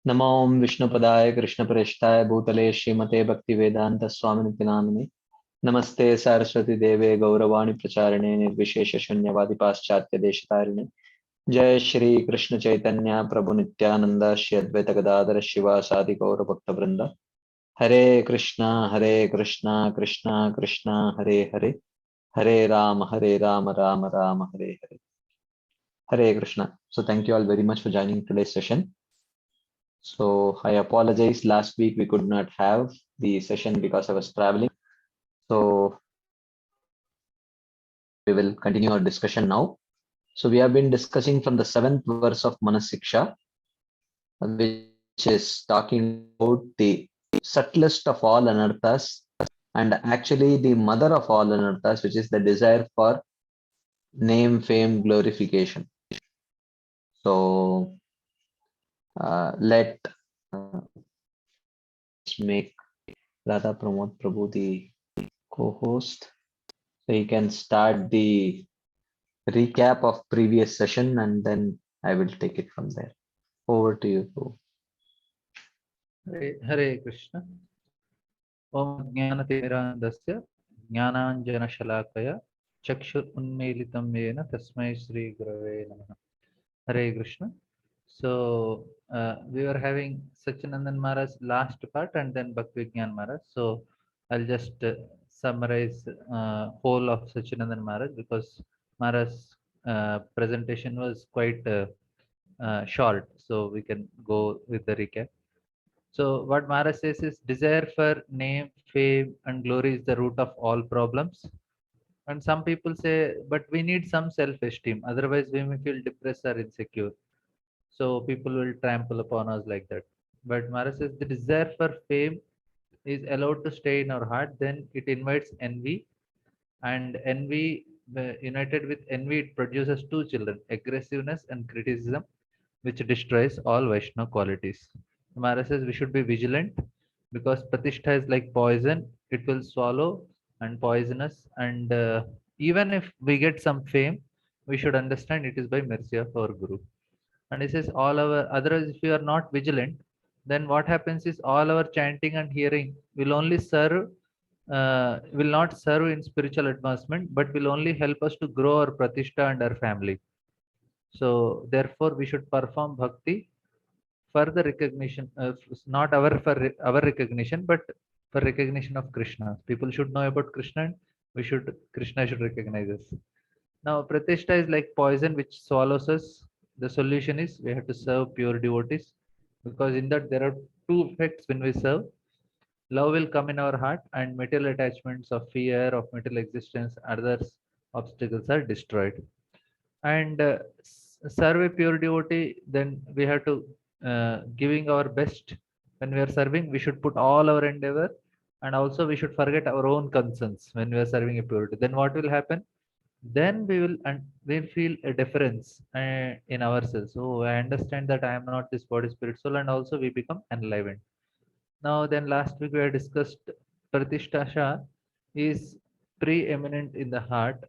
नमो विष्णुपदाय कृष्णप्रेष्ठाय भूतले श्रीमते भक्तिवेदांत स्वामिनिति नामिने नमस्ते सरस्वती देवे गौरवाणी प्रचारिणे निर्विशेष शून्यवादी पाश्चात्य देशतारिणे जय श्री कृष्ण चैतन्य प्रभु नित्यानंद श्री अद्वैत गदाधर शिवासादि गौर भक्त वृंद हरे Krishna Krishna Krishna Hare Hare Hare Ram Ram Ram Hare Hare Hare Krishna. So thank you all very much for joining today's session. So I apologize. Last week we could not have the session because I was traveling. So we will continue our discussion now. So we have been discussing from the 7th verse of Manah Siksha, which is talking about the subtlest of all anarthas and actually the mother of all anarthas, which is the desire for name, fame, glorification. So let make Radha Pramod Prabhu the co-host. So you can start the recap of previous session and then I will take it from there. Over to you, Prabhu. Hare Krishna. Om Jnanatimirandasya Jnananjanashalakaya Chakshur Unmilitam Yena Tasmai Shri Gurave Namaha. Hare Krishna. So we were having Sachinandan Maharaj's last part and then Bhaktivigyan Maharaj. So I'll just summarize whole of Sachinandan Maharaj because Maharaj's presentation was quite short. So we can go with the recap. So what Maharaj says is desire for name, fame, and glory is the root of all problems. And some people say, but we need some self-esteem. Otherwise, we may feel depressed or insecure. So people will trample upon us like that. But Maharaj says the desire for fame is allowed to stay in our heart. Then it invites envy, and envy, united with envy, it produces two children: aggressiveness and criticism, which destroys all Vaishnava qualities. Maharaj says we should be vigilant because Pratishtha is like poison, it will swallow and poison us. And even if we get some fame, we should understand it is by mercy of our Guru. And he says, all our otherwise, if you are not vigilant, then what happens is all our chanting and hearing will only serve, will not serve in spiritual advancement, but will only help us to grow our Pratishtha and our family. So therefore, we should perform bhakti for the recognition of not our for our recognition, but for recognition of Krishna. People should know about Krishna, and we should Krishna should recognize us. Now, Pratishtha is like poison which swallows us. The solution is we have to serve pure devotees, because in that there are two effects when we serve. Love will come in our heart, and material attachments of fear of material existence, others obstacles are destroyed. And serve a pure devotee, then we have to giving our best. When we are serving, we should put all our endeavor, and also we should forget our own concerns when we are serving a purity. Then what will happen? Then we will, and we'll feel a difference in ourselves. So I understand that I am not this body, spirit, soul, and also we become enlivened. Now, then last week we had discussed Pratishtha is preeminent in the heart,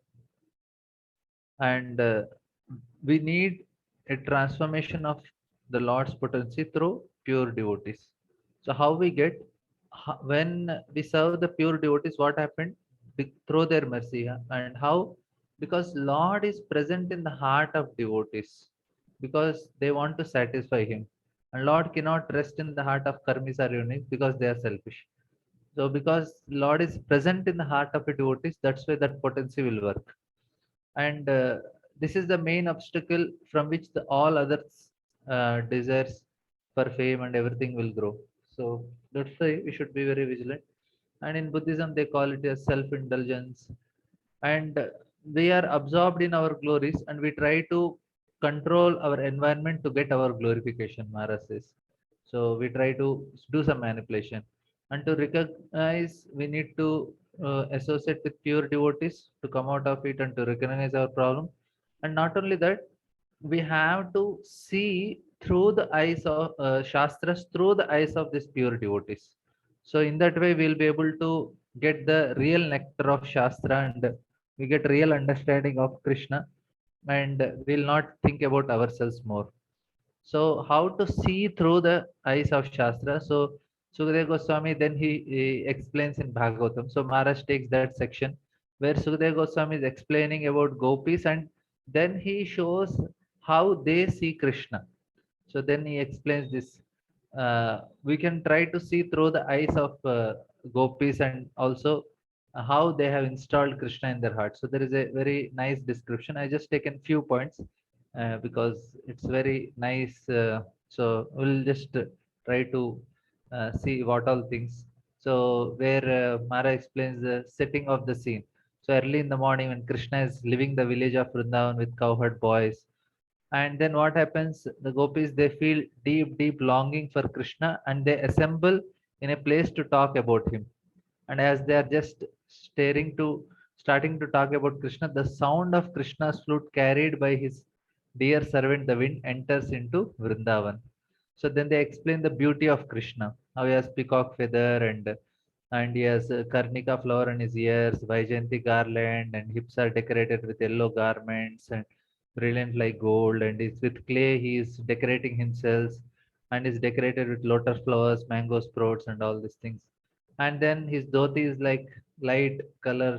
and we need a transformation of the Lord's potency through pure devotees. So how we get, when we serve the pure devotees, what happened? Through their mercy. And how? Because Lord is present in the heart of devotees, because they want to satisfy him. And Lord cannot rest in the heart of karmis or unique because they are selfish. So because Lord is present in the heart of a devotees, that's why that potency will work. And this is the main obstacle from which the all others desires for fame and everything will grow. So that's why we should be very vigilant. And in Buddhism they call it as self-indulgence. And we are absorbed in our glories, and we try to control our environment to get our glorification, Maharaj says. So we try to do some manipulation, and to recognize, we need to associate with pure devotees to come out of it and to recognize our problem. And not only that, we have to see through the eyes of shastras, through the eyes of these pure devotees. So in that way we'll be able to get the real nectar of shastra, and we get real understanding of Krishna, and we'll not think about ourselves more. So how to see through the eyes of Shastra? So Sukadeva Goswami then he explains in Bhagavatam. So Maharaj takes that section where Sukadeva Goswami is explaining about gopis, and then he shows how they see Krishna. So then he explains this. We can try to see through the eyes of gopis, and also how they have installed Krishna in their heart. So there is a very nice description. I just taken few points because it's very nice. So we'll just try to see what all things. So where Mara explains the setting of the scene. So early in the morning when Krishna is leaving the village of Vrindavan with cowherd boys, and then what happens? The gopis, they feel deep longing for Krishna, and they assemble in a place to talk about him. And as they are just staring to starting to talk about Krishna, the sound of Krishna's flute carried by his dear servant the wind enters into Vrindavan. So then they explain the beauty of Krishna, how he has peacock feather, and he has a Karnika flower on his ears, Vaijayanti garland, and hips are decorated with yellow garments and brilliant like gold, and is with clay he is decorating himself, and is decorated with lotus flowers, mango sprouts, and all these things. And then his dhoti is like light color,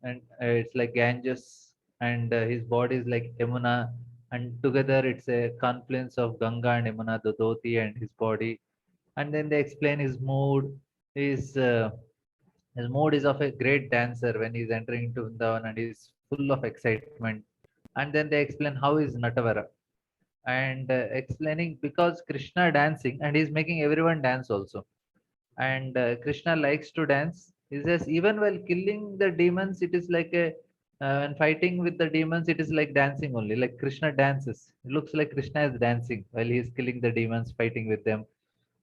and it's like Ganges, and his body is like Yamuna, and together it's a confluence of Ganga and Yamuna, the dhoti and his body. And then they explain his mood. His mood is of a great dancer when he's entering into Vrindavan, and he's full of excitement. And then they explain how is Natavara, and explaining because Krishna dancing, and he's making everyone dance also. And Krishna likes to dance. He says even while killing the demons, it is like a when fighting with the demons, it is like dancing only. Like Krishna dances. It looks like Krishna is dancing while he is killing the demons, fighting with them.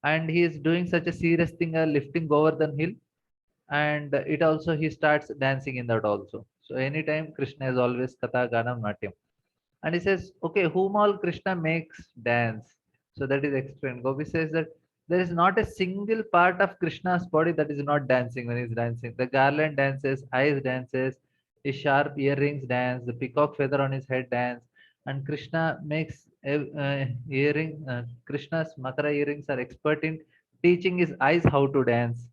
And he is doing such a serious thing, lifting Govardhan hill, and it also he starts dancing in that also. So anytime Krishna is always Katha Ganam Natyam. And he says, okay, whom all Krishna makes dance. So that is explained. Gopi says that there is not a single part of Krishna's body that is not dancing when he's dancing. The garland dances, eyes dances, his sharp earrings dance, the peacock feather on his head dance, and Krishna makes Krishna's Makara earrings are expert in teaching his eyes how to dance.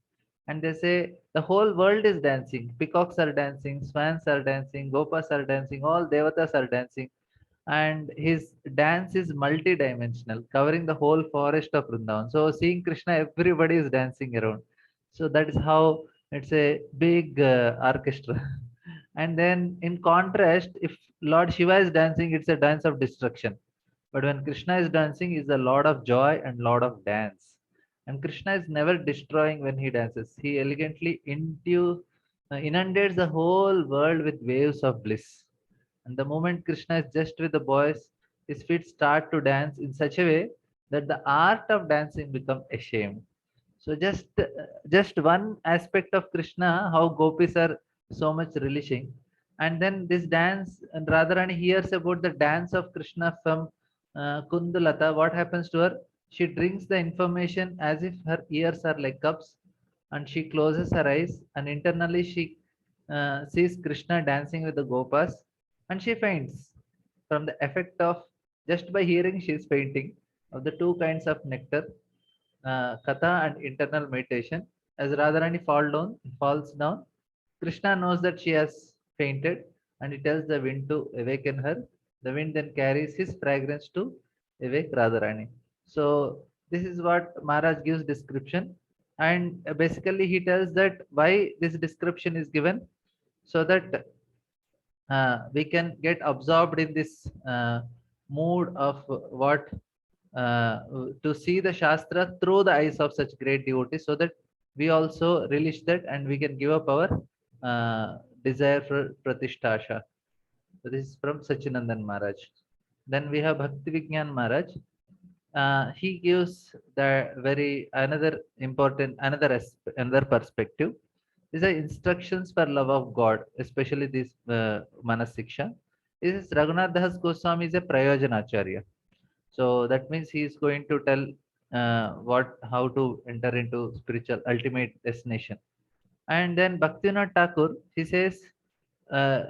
And they say the whole world is dancing. Peacocks are dancing, swans are dancing, gopas are dancing, all devatas are dancing, and his dance is multi-dimensional, covering the whole forest of Vrindavan. So seeing Krishna, everybody is dancing around. So that is how it's a big orchestra. And then in contrast, if Lord Shiva is dancing, it's a dance of destruction. But when Krishna is dancing, he's a Lord of joy and Lord of dance. And Krishna is never destroying when he dances. He elegantly inundates the whole world with waves of bliss. And the moment Krishna is just with the boys, his feet start to dance in such a way that the art of dancing becomes ashamed. So just one aspect of Krishna, how gopis are so much relishing. And then this dance, and Radharani hears about the dance of Krishna from Kundalata. What happens to her? She drinks the information as if her ears are like cups, and she closes her eyes, and internally she sees Krishna dancing with the gopas, and she faints from the effect of just by hearing she is fainting of the two kinds of nectar, katha and internal meditation. As Radharani falls down, Krishna knows that she has fainted, and he tells the wind to awaken her. The wind then carries his fragrance to awake Radharani. So this is what Maharaj gives description, and basically he tells that why this description is given, so that we can get absorbed in this mood of what to see the Shastra through the eyes of such great devotees, so that we also relish that and we can give up our desire for Pratisthasha. So this is from Sachinandan Maharaj. Then we have Bhakti Vignan Maharaj. He gives the very another important another perspective. These are instructions for love of God, especially this Manah Siksha. This is Raghunath Das Goswami is a Prayojanacharya. So that means he is going to tell how to enter into spiritual ultimate destination. And then Bhaktivinoda Thakur, he says, uh,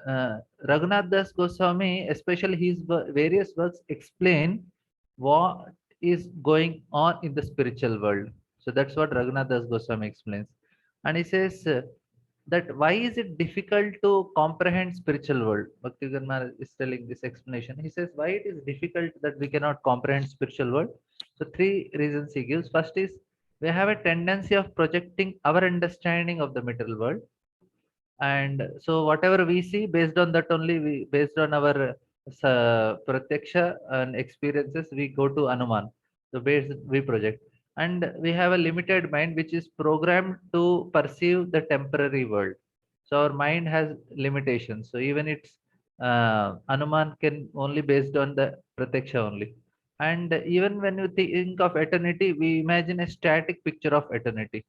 Raghunath Das Goswami, especially his various works explain what is going on in the spiritual world. So that's what Raghunath Das Goswami explains. And he says that why is it difficult to comprehend spiritual world? Bhaktivedanta Maharaj is telling this explanation. He says why it is difficult that we cannot comprehend spiritual world. So three reasons he gives. First is we have a tendency of projecting our understanding of the material world, and so whatever we see, based on that only, we based on our pratyaksha and experiences, we go to anuman. So based we project, and we have a limited mind which is programmed to perceive the temporary world. So our mind has limitations, so even its anuman can only based on the pratyaksha only. And even when you think of eternity, we imagine a static picture of eternity.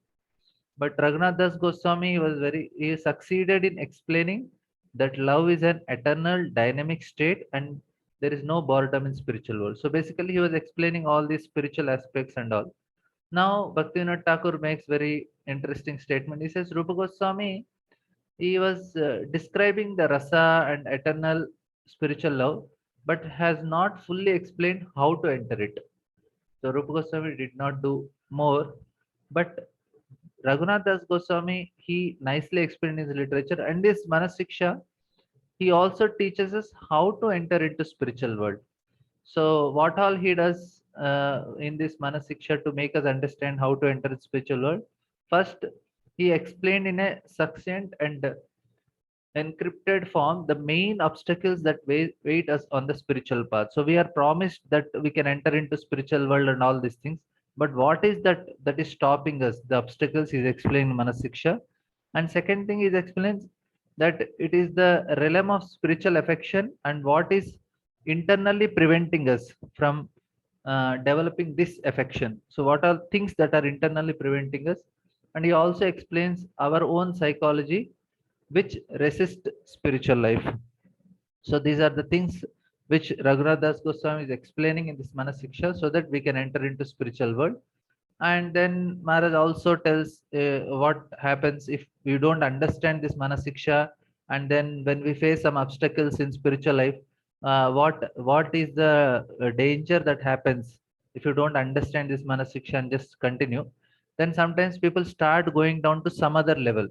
But Raghunath Das Goswami was he succeeded in explaining that love is an eternal dynamic state and there is no boredom in spiritual world. So basically he was explaining all these spiritual aspects and all. Now Bhaktivinoda Thakur makes very interesting statement. He says Rupa Goswami, he was describing the rasa and eternal spiritual love, but has not fully explained how to enter it. So Rupa Goswami did not do more, but Raghunath Das Goswami, he nicely explained his literature and his Manasiksha. He also teaches us how to enter into spiritual world. So what all he does in this Manasiksha to make us understand how to enter the spiritual world? First, he explained in a succinct and encrypted form the main obstacles that wait us on the spiritual path. So we are promised that we can enter into spiritual world and all these things, but what is that is stopping us? The obstacles is explained in Manasiksha. And second thing is explains that it is the realm of spiritual affection and what is internally preventing us from developing this affection. So what are things that are internally preventing us? And he also explains our own psychology which resist spiritual life. So these are the things which Raghunath Das Goswami is explaining in this Manasiksha so that we can enter into spiritual world. And then Maharaj also tells what happens if we don't understand this Manasiksha, and then when we face some obstacles in spiritual life, what is the danger that happens if you don't understand this Manasiksha and just continue? Then sometimes people start going down to some other level,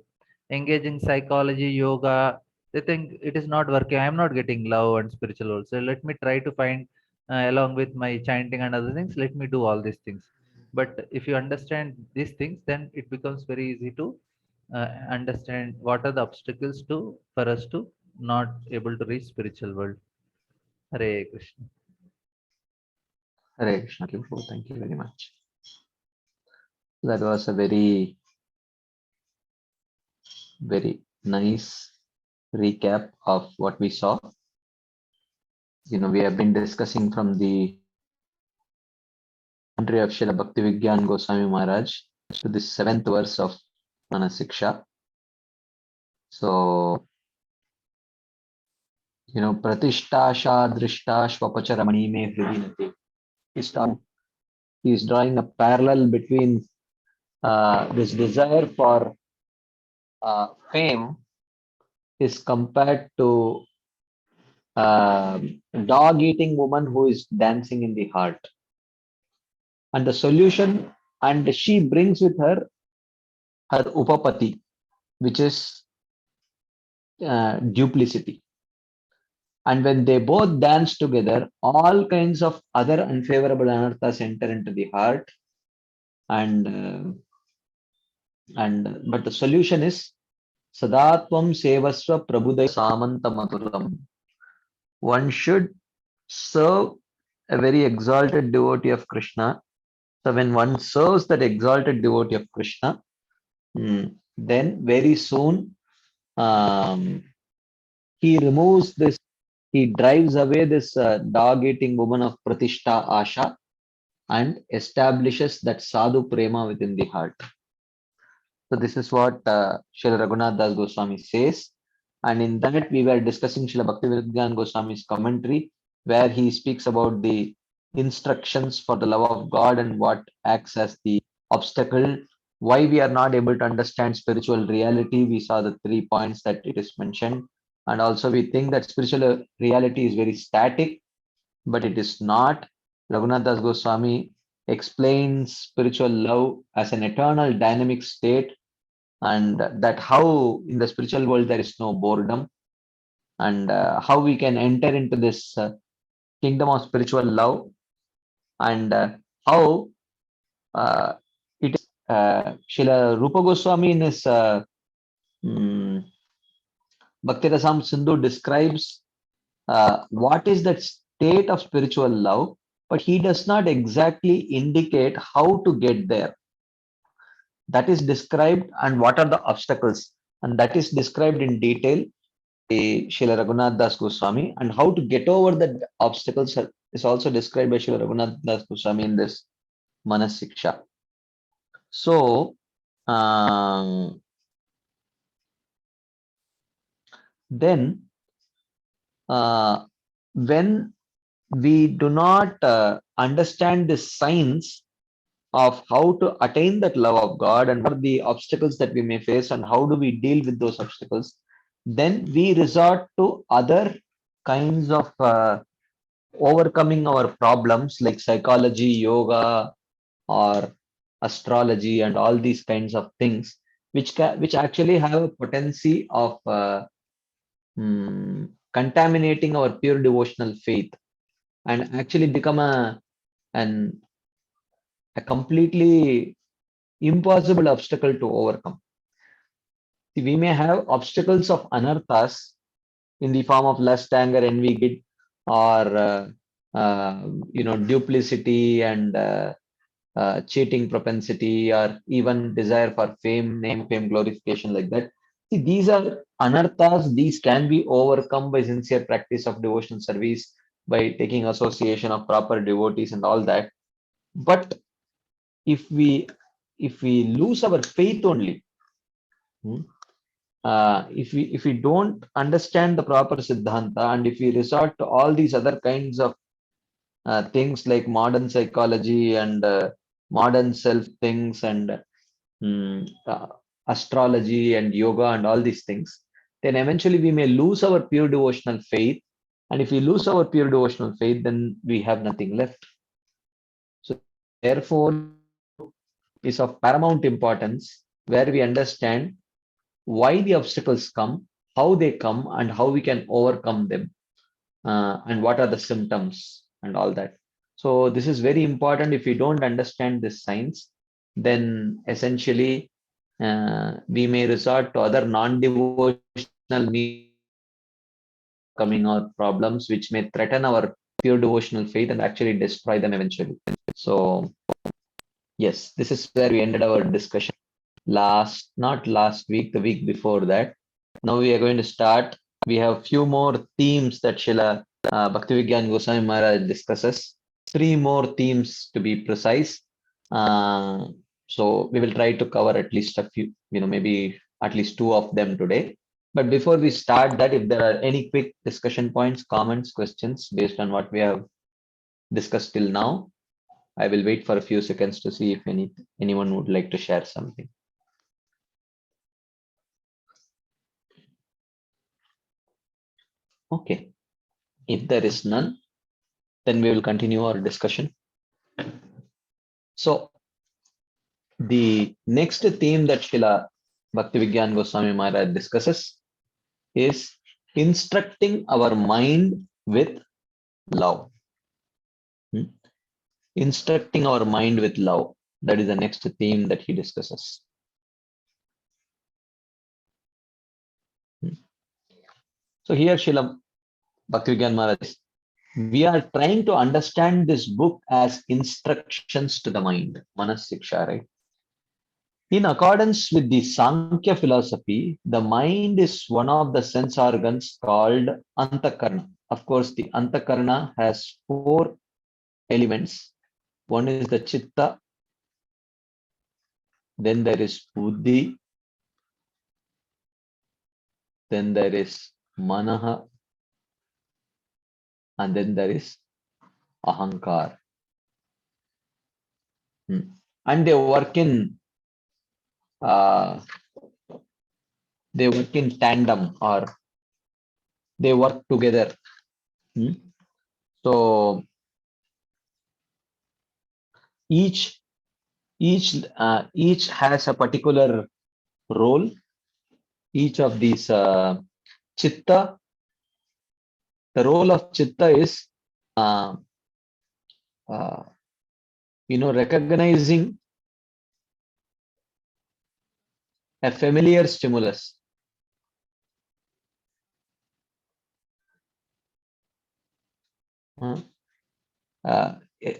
engaging psychology, yoga. They think it is not working. I am not getting love and spiritual world. So let me try to find along with my chanting and other things. Let me do all these things. But if you understand these things, then it becomes very easy to understand what are the obstacles to for us to not able to reach spiritual world. Hare Krishna. Hare Krishna. Thank you very much. That was a very, very nice recap of what we saw. We have been discussing from the commentary of Srila Bhaktivigyan Goswami Maharaj to the 7th verse of Manasiksha. So, Pratistasha Drishta Shvapacharmani me hridinati. He's drawing a parallel between this desire for fame is compared to dog-eating woman who is dancing in the heart. And the solution, and she brings with her upapati, which is duplicity. And when they both dance together, all kinds of other unfavorable anarthas enter into the heart. And but the solution is Sadatvam Sevasva Prabhuday Samanta Maturam. One should serve a very exalted devotee of Krishna. So when one serves that exalted devotee of Krishna, then very soon he removes this, he drives away this dog-eating woman of Pratishta Asha and establishes that sadhu prema within the heart. So this is what Srila Raghunath Das Goswami says. And in that we were discussing Srila Bhaktivedanta Goswami's commentary, where he speaks about the instructions for the love of God and what acts as the obstacle, why we are not able to understand spiritual reality. We saw the 3 points that it is mentioned. And also we think that spiritual reality is very static, but it is not. Raghunath Das Goswami explains spiritual love as an eternal dynamic state, and that how in the spiritual world there is no boredom, and how we can enter into this kingdom of spiritual love, and how uh, it is Srila Rupa Goswami in his mm, Bhakti-rasam Sindhu describes what is that state of spiritual love, but he does not exactly indicate how to get there. That is described, and what are the obstacles, and that is described in detail by Srila Raghunath Das Goswami, and how to get over the obstacles is also described by Srila Raghunath Das Goswami in this Manah Siksha. So, then when we do not understand the science of how to attain that love of God, and what are the obstacles that we may face and how do we deal with those obstacles, then we resort to other kinds of overcoming our problems like psychology, yoga, or astrology, and all these kinds of things, which actually have a potency of contaminating our pure devotional faith, and actually become an a completely impossible obstacle to overcome. We may have obstacles of anarthas in the form of lust, anger, envy, greed, or duplicity and cheating propensity, or even desire for fame, name, fame, glorification, like that. See, these are anarthas. These can be overcome by sincere practice of devotional service, by taking association of proper devotees and all that. But if we lose our faith only, hmm, if we don't understand the proper siddhanta, and if we resort to all these other kinds of things like modern psychology and modern self things, and astrology and yoga and all these things, then eventually we may lose our pure devotional faith. And if we lose our pure devotional faith, then we have nothing left. So therefore, is of paramount importance, where we understand why the obstacles come, how they come, and how we can overcome them, and what are the symptoms and all that. So this is very important. If we don't understand this science, then essentially we may resort to other non-devotional means coming out problems which may threaten our pure devotional faith and actually destroy them eventually. So yes, this is where we ended our discussion not last week, the week before that. Now we are going to start. We have few more themes that Srila Bhaktivigyan Goswami Maharaj discusses. Three more themes to be precise. So we will try to cover at least a few, maybe at least two of them today. But before we start that, if there are any quick discussion points, comments, questions based on what we have discussed till now, I will wait for a few seconds to see if anyone would like to share something. Okay. If there is none, then we will continue our discussion. So the next theme that Srila Bhaktivigyan Goswami Maharaj discusses is instructing our mind with love. Instructing our mind with love. That is the next theme that he discusses. So here Srila Bhaktivigyan Maharaj, we are trying to understand this book as instructions to the mind, Manas Siksha, right? In accordance with the Sankhya philosophy, the mind is one of the sense organs called Antakarna. Of course, the Antakarna has four elements. One is the Chitta, then there is Buddhi, then there is Manaha, and then there is Ahankar. And uh, they work in tandem, or they work together. So each each has a particular role. Each of these chitta, the role of chitta is uh, uh, recognizing a familiar stimulus. uh, uh,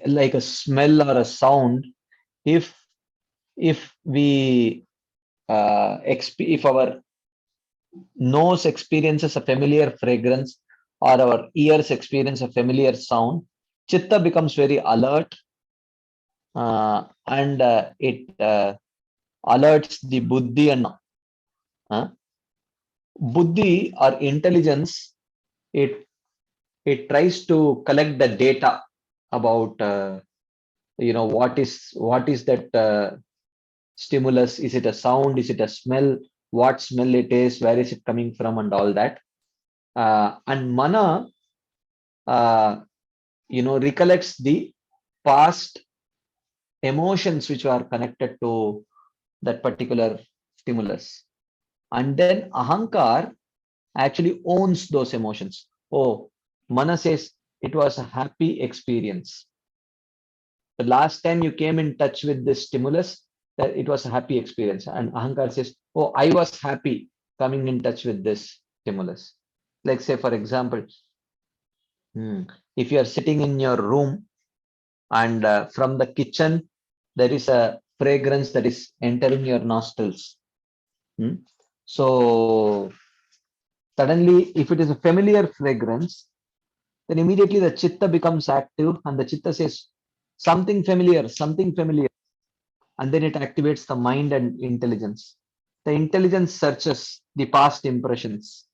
like a smell or a sound. If we if our nose experiences a familiar fragrance or our ears experience a familiar sound, chitta becomes very alert, and it alerts the buddhi. And uh, buddhi or intelligence, it tries to collect the data about what is that stimulus. Is it a sound? Is it a smell? What smell it is? Where is it coming from? And all that. And mana recollects the past emotions which are connected to that particular stimulus. And then ahankar actually owns those emotions. Oh, mana says it was a happy experience. The last time you came in touch with this stimulus, that it was a happy experience. And ahankar says, oh, I was happy coming in touch with this stimulus. Like, say, for example, if you are sitting in your room and from the kitchen, there is a fragrance that is entering your nostrils. So suddenly, if it is a familiar fragrance, then immediately the chitta becomes active and the chitta says, something familiar. And then it activates the mind and intelligence. The intelligence searches the past impressions.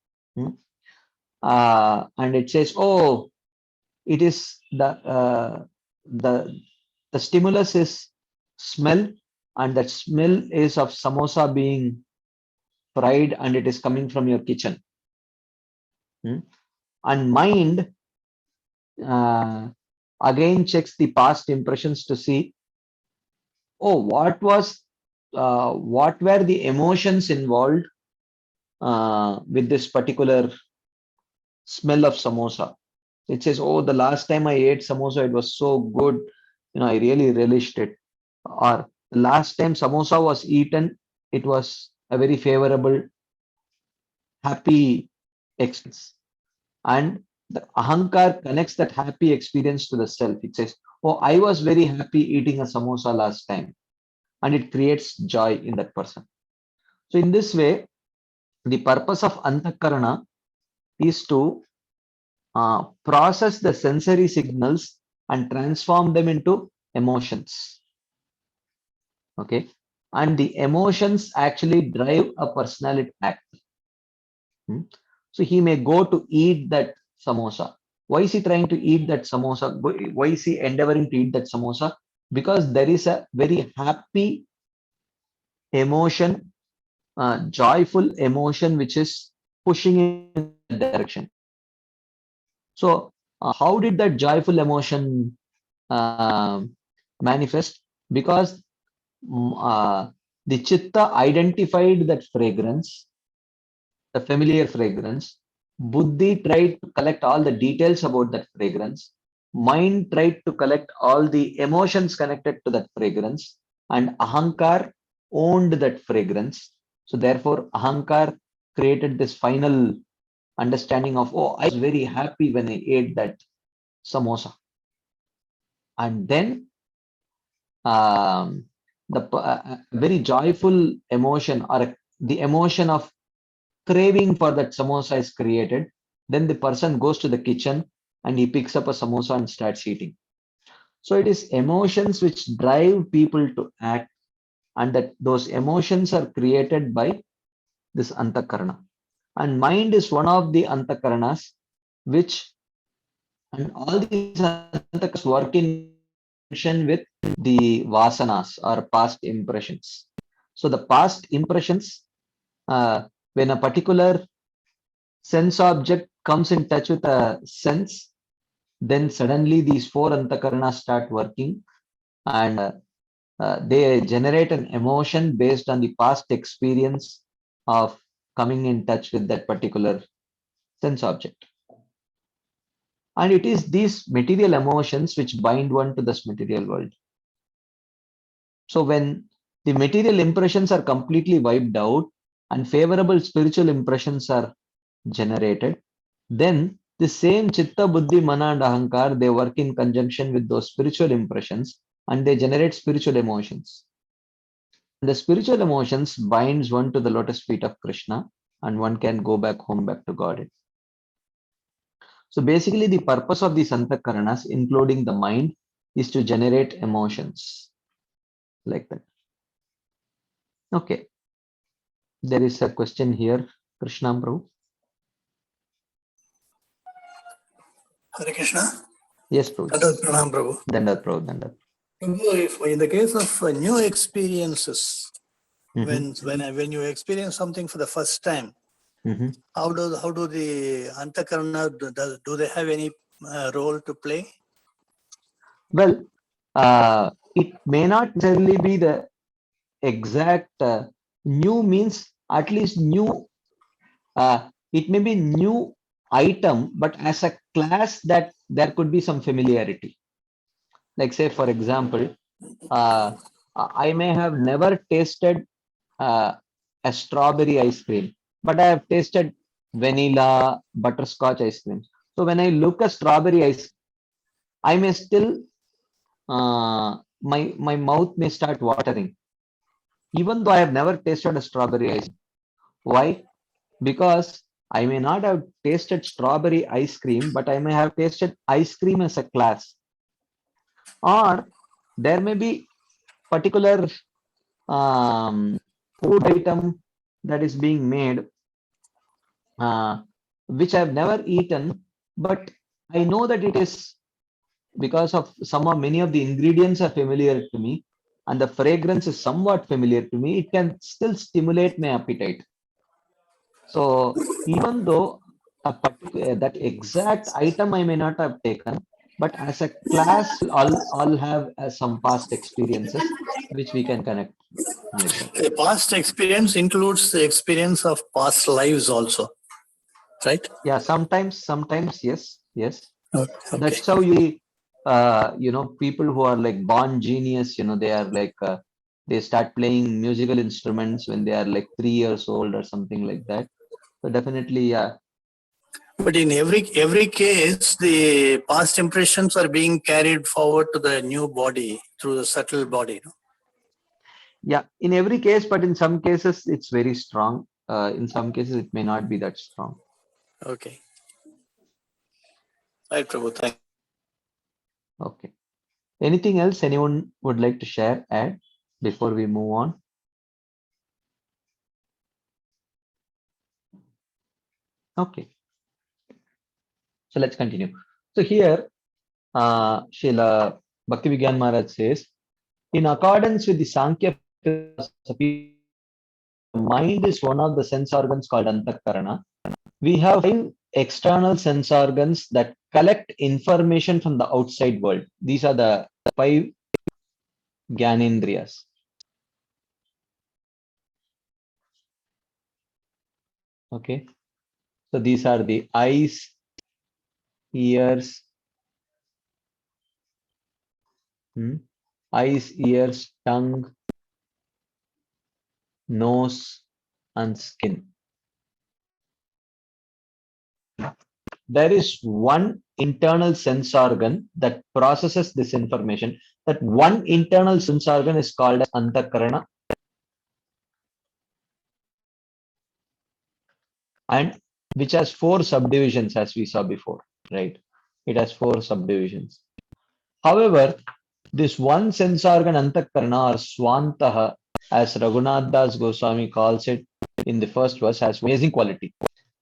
And it says, oh, it is the the stimulus is smell, and that smell is of samosa being fried, and it is coming from your kitchen. And mind uh, again checks the past impressions to see, oh, what were the emotions involved with this particular smell of samosa. It says, oh, the last time I ate samosa, it was so good. I really relished it. Or the last time samosa was eaten, it was a very favorable, happy experience. And the ahankar connects that happy experience to the self. It says, oh, I was very happy eating a samosa last time. And it creates joy in that person. So in this way, the purpose of antakarana is to process the sensory signals and transform them into emotions. Okay. And the emotions actually drive a personality act. So he may go to eat that samosa. Why is he trying to eat that samosa? Why is he endeavoring to eat that samosa? Because there is a very happy emotion, joyful emotion, which is pushing in that direction. So, how did that joyful emotion manifest? Because the chitta identified that fragrance, the familiar fragrance. Buddhi tried to collect all the details about that fragrance. Mind tried to collect all the emotions connected to that fragrance. And Ahankar owned that fragrance. So therefore, Ahankar created this final understanding of, oh, I was very happy when I ate that samosa. And then the very joyful emotion, or the emotion of craving for that samosa is created. Then the person goes to the kitchen and he picks up a samosa and starts eating. So it is emotions which drive people to act, and that those emotions are created by this antakarana. And mind is one of the antakaranas, which, and all these antakaras work in conjunction with the vasanas or past impressions. So the past impressions, when a particular sense object comes in touch with a sense, then suddenly these four antakaranas start working, and they generate an emotion based on the past experience of coming in touch with that particular sense object. And it is these material emotions which bind one to this material world. So when the material impressions are completely wiped out and favorable spiritual impressions are generated, then the same chitta, buddhi, mana and ahankar, they work in conjunction with those spiritual impressions and they generate spiritual emotions. The spiritual emotions binds one to the lotus feet of Krishna and one can go back home, back to God. So basically the purpose of these antakaranas, including the mind, is to generate emotions like that. Okay, there is a question here, Krishna Prabhu. Hare Krishna. Yes, Prabhu. Pranam Prabhu. Dandat Prabhu, Dandat. Prabhu, if in the case of new experiences, Mhm. when you experience something for the first time, Mhm. how do the antakarana do they have any role to play? Well, it may not necessarily be the exact new means at least new. It may be new item, but as a class that there could be some familiarity. Like say, for example, uh, I may have never tasted uh, a strawberry ice cream, but I have tasted vanilla butterscotch ice cream. So when I look at strawberry ice, I may still my mouth may start watering, even though I have never tasted a strawberry ice. Why? Because I may not have tasted strawberry ice cream, but I may have tasted ice cream as a class, or there may be particular food item that is being made which I've never eaten, but I know that it is because of some or many of the ingredients are familiar to me and the fragrance is somewhat familiar to me, it can still stimulate my appetite. So even though that exact item I may not have taken, but as a class, all have some past experiences which we can connect like that. The past experience includes the experience of past lives also, right? Yeah, sometimes, yes. Okay. That's how people who are like born genius, they are like, they start playing musical instruments when they are like 3 years old or something like that. So definitely, yeah. But in every case, the past impressions are being carried forward to the new body through the subtle body. No? Yeah, in every case, but in some cases it's very strong. In some cases it may not be that strong. Okay. Right, Prabhu. Thank you. Okay. Anything else anyone would like to share, add before we move on? Okay. So let's continue. So here, Srila Bhakti Vigyan Maharaj says, in accordance with the Sankhya philosophy, mind is one of the sense organs called Antakarana. We have 5 external sense organs that collect information from the outside world. These are the 5 Gyanendriyas. Okay. So these are the eyes, ears, tongue, nose, and skin. There is one internal sense organ that processes this information. That one internal sense organ is called as Antakarana, and which has 4 subdivisions as we saw before, right? It has 4 subdivisions. However, this one sense organ Antakarana or Swantaha, as Raghunath Das Goswami calls it in the first verse, has amazing quality.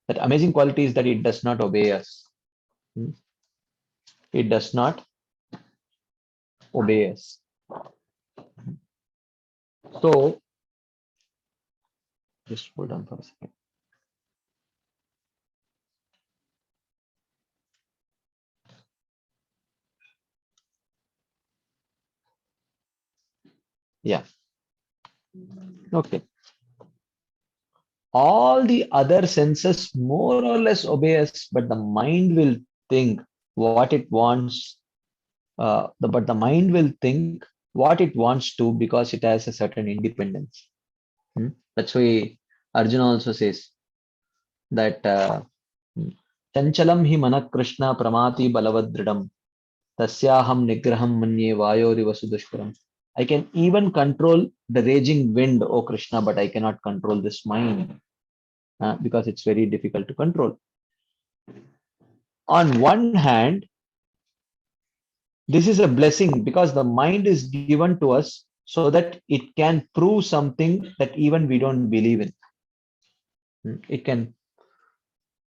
That amazing quality is that it does not obey us. It does not obey us. So, just hold on for a second. Yeah. Okay. All the other senses more or less obey us, but the mind will think what it wants. But the mind will think what it wants to because it has a certain independence. That's why Arjuna also says that Chanchalam hi manak Krishna pramati balavadridam tasyaham nigraham manye vayoriva sudushkaram. I can even control the raging wind, O Krishna, but I cannot control this mind because it's very difficult to control. On one hand, this is a blessing because the mind is given to us so that it can prove something that even we don't believe in. It can,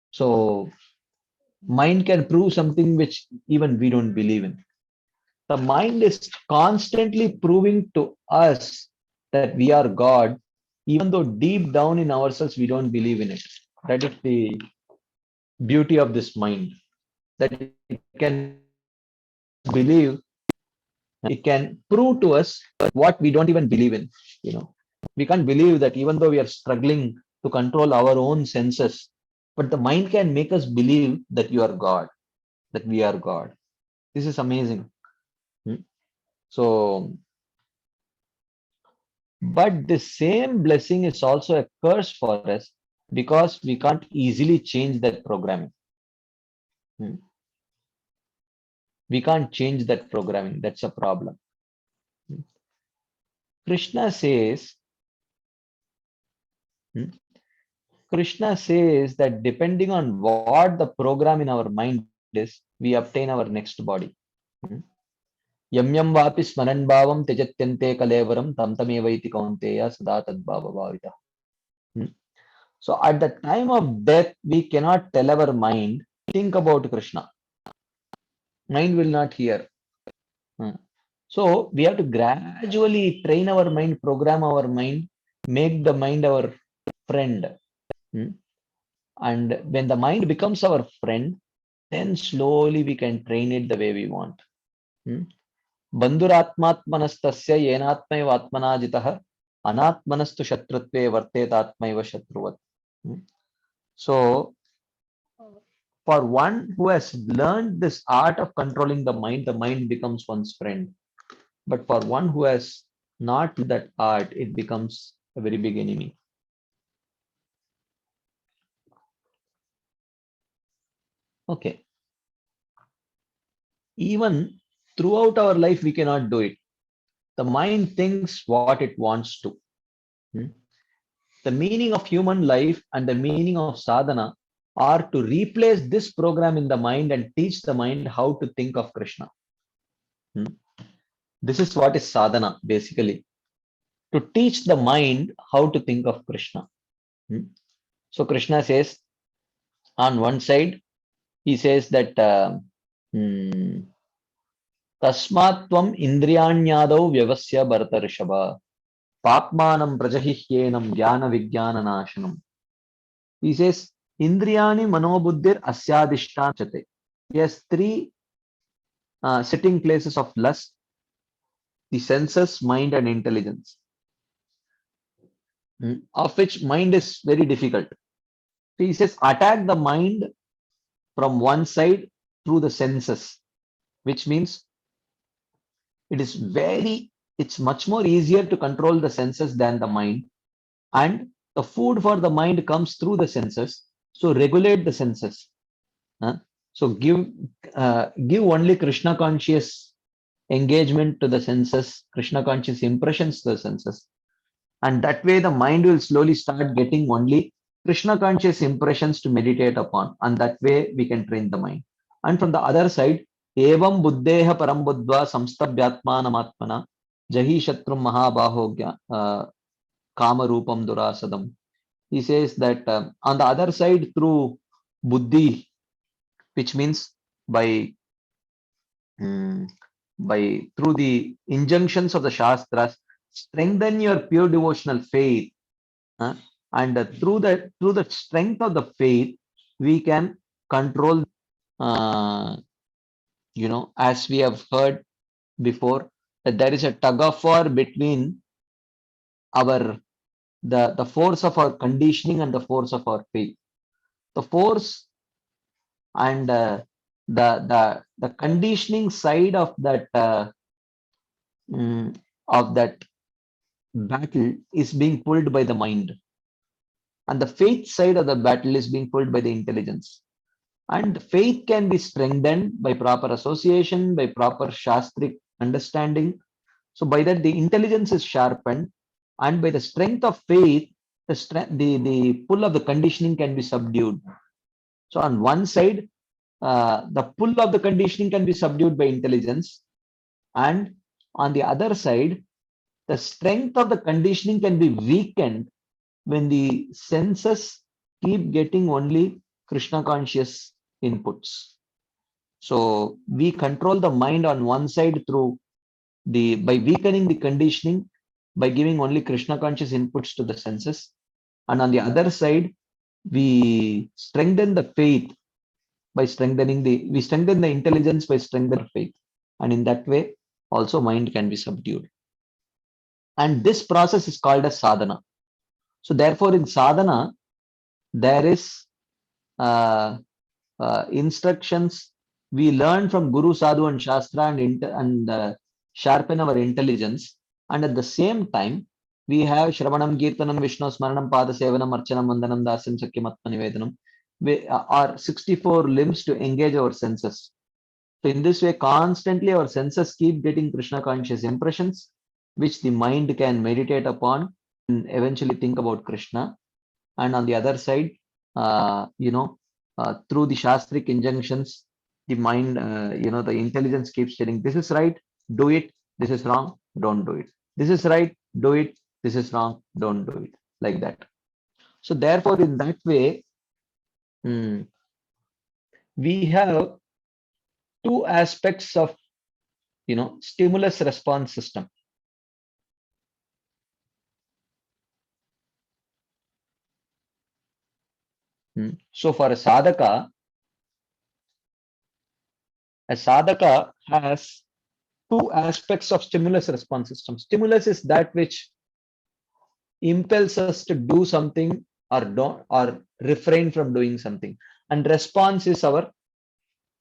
so mind can prove something which even we don't believe in. The mind is constantly proving to us that we are God, even though deep down in ourselves we don't believe in it. That is the beauty of this mind, that it can make us believe, it can prove to us what we don't even believe in. You know, we can't believe that even though we are struggling to control our own senses, but the mind can make us believe that you are God, that we are God. This is amazing. So, but the same blessing is also a curse for us because we can't easily change that programming. We can't change that programming. That's a problem. Krishna says, Krishna says that depending on what the program in our mind is, we obtain our next body. Yam yam vapi smaran bhavam tejatyante kalevaram tam tamevaiti kaunteya sada tadbhava bhavita. So at the time of death, we cannot tell our mind, think about Krishna. Mind will not hear. So we have to gradually train our mind, program our mind, make the mind our friend. And when the mind becomes our friend, then slowly we can train it the way we want. Bandhuratmatmanastasya yenatmaiva atmana jitah anatmanastu shatrutve vartetatmaiva shatruvat. So for one who has learned this art of controlling the mind becomes one's friend. But for one who has not that art, it becomes a very big enemy. Okay. Even throughout our life, we cannot do it. The mind thinks what it wants to. The meaning of human life and the meaning of sadhana are to replace this program in the mind and teach the mind how to think of Krishna. This is what is sadhana, basically. To teach the mind how to think of Krishna. So Krishna says, on one side, he says that Tasmatvam indriyanyadau vyavasya bharatarishabha papmanam prajahihyenam jnana vijnana nashanam. He says, Indriyani manobuddhir asyadishtan chate. He has three sitting places of lust: the senses, mind, and intelligence, of which mind is very difficult. So he says, attack the mind from one side through the senses, which means it's much more easier to control the senses than the mind. And the food for the mind comes through the senses. So regulate the senses. So give only Krishna conscious engagement to the senses, Krishna conscious impressions to the senses. And that way the mind will slowly start getting only Krishna conscious impressions to meditate upon. And that way we can train the mind. And from the other side, evam buddheha param buddhva samstabhyatmanamatmana jahi shatrum mahabahogya kama rupam durasadam. He says that on the other side, through buddhi, which means by through the injunctions of the Shastras, strengthen your pure devotional faith. And through the strength of the faith, we can control, as we have heard before, that there is a tug of war between the force of our conditioning and the force of our faith. The force and the conditioning side of that battle is being pulled by the mind, and the faith side of the battle is being pulled by the intelligence. And faith can be strengthened by proper association, by proper shastric understanding. So by that the intelligence is sharpened, and by the strength of faith, the pull of the conditioning can be subdued. So on one side, the pull of the conditioning can be subdued by intelligence, and on the other side, the strength of the conditioning can be weakened when the senses keep getting only Krishna conscious inputs. So we control the mind on one side through by weakening the conditioning, by giving only Krishna conscious inputs to the senses, and on the other side, we strengthen the faith by strengthening we strengthen the intelligence by strengthening faith, and in that way also mind can be subdued. And this process is called as sadhana. So therefore in sadhana there is instructions we learn from Guru, Sadhu and Shastra, and sharpen our intelligence, and at the same time we have Shravanam, Kirtanam, Vishnu Smaranam, Pada Sevanam, Archanam, Vandanam, Dasyam, Sakyam, Atma Nivedanam. We are 64 limbs to engage our senses. So in this way, constantly our senses keep getting Krishna conscious impressions, which the mind can meditate upon and eventually think about Krishna. And on the other side, through the shastric injunctions, the mind, the intelligence keeps telling, this is right, do it. This is wrong, don't do it. This is right, do it. This is wrong, don't do it. Like that. So therefore, in that way, we have two aspects of, stimulus response system. So for a sadhaka has two aspects of stimulus response system. Stimulus is that which impels us to do something or don't, or refrain from doing something, and response is our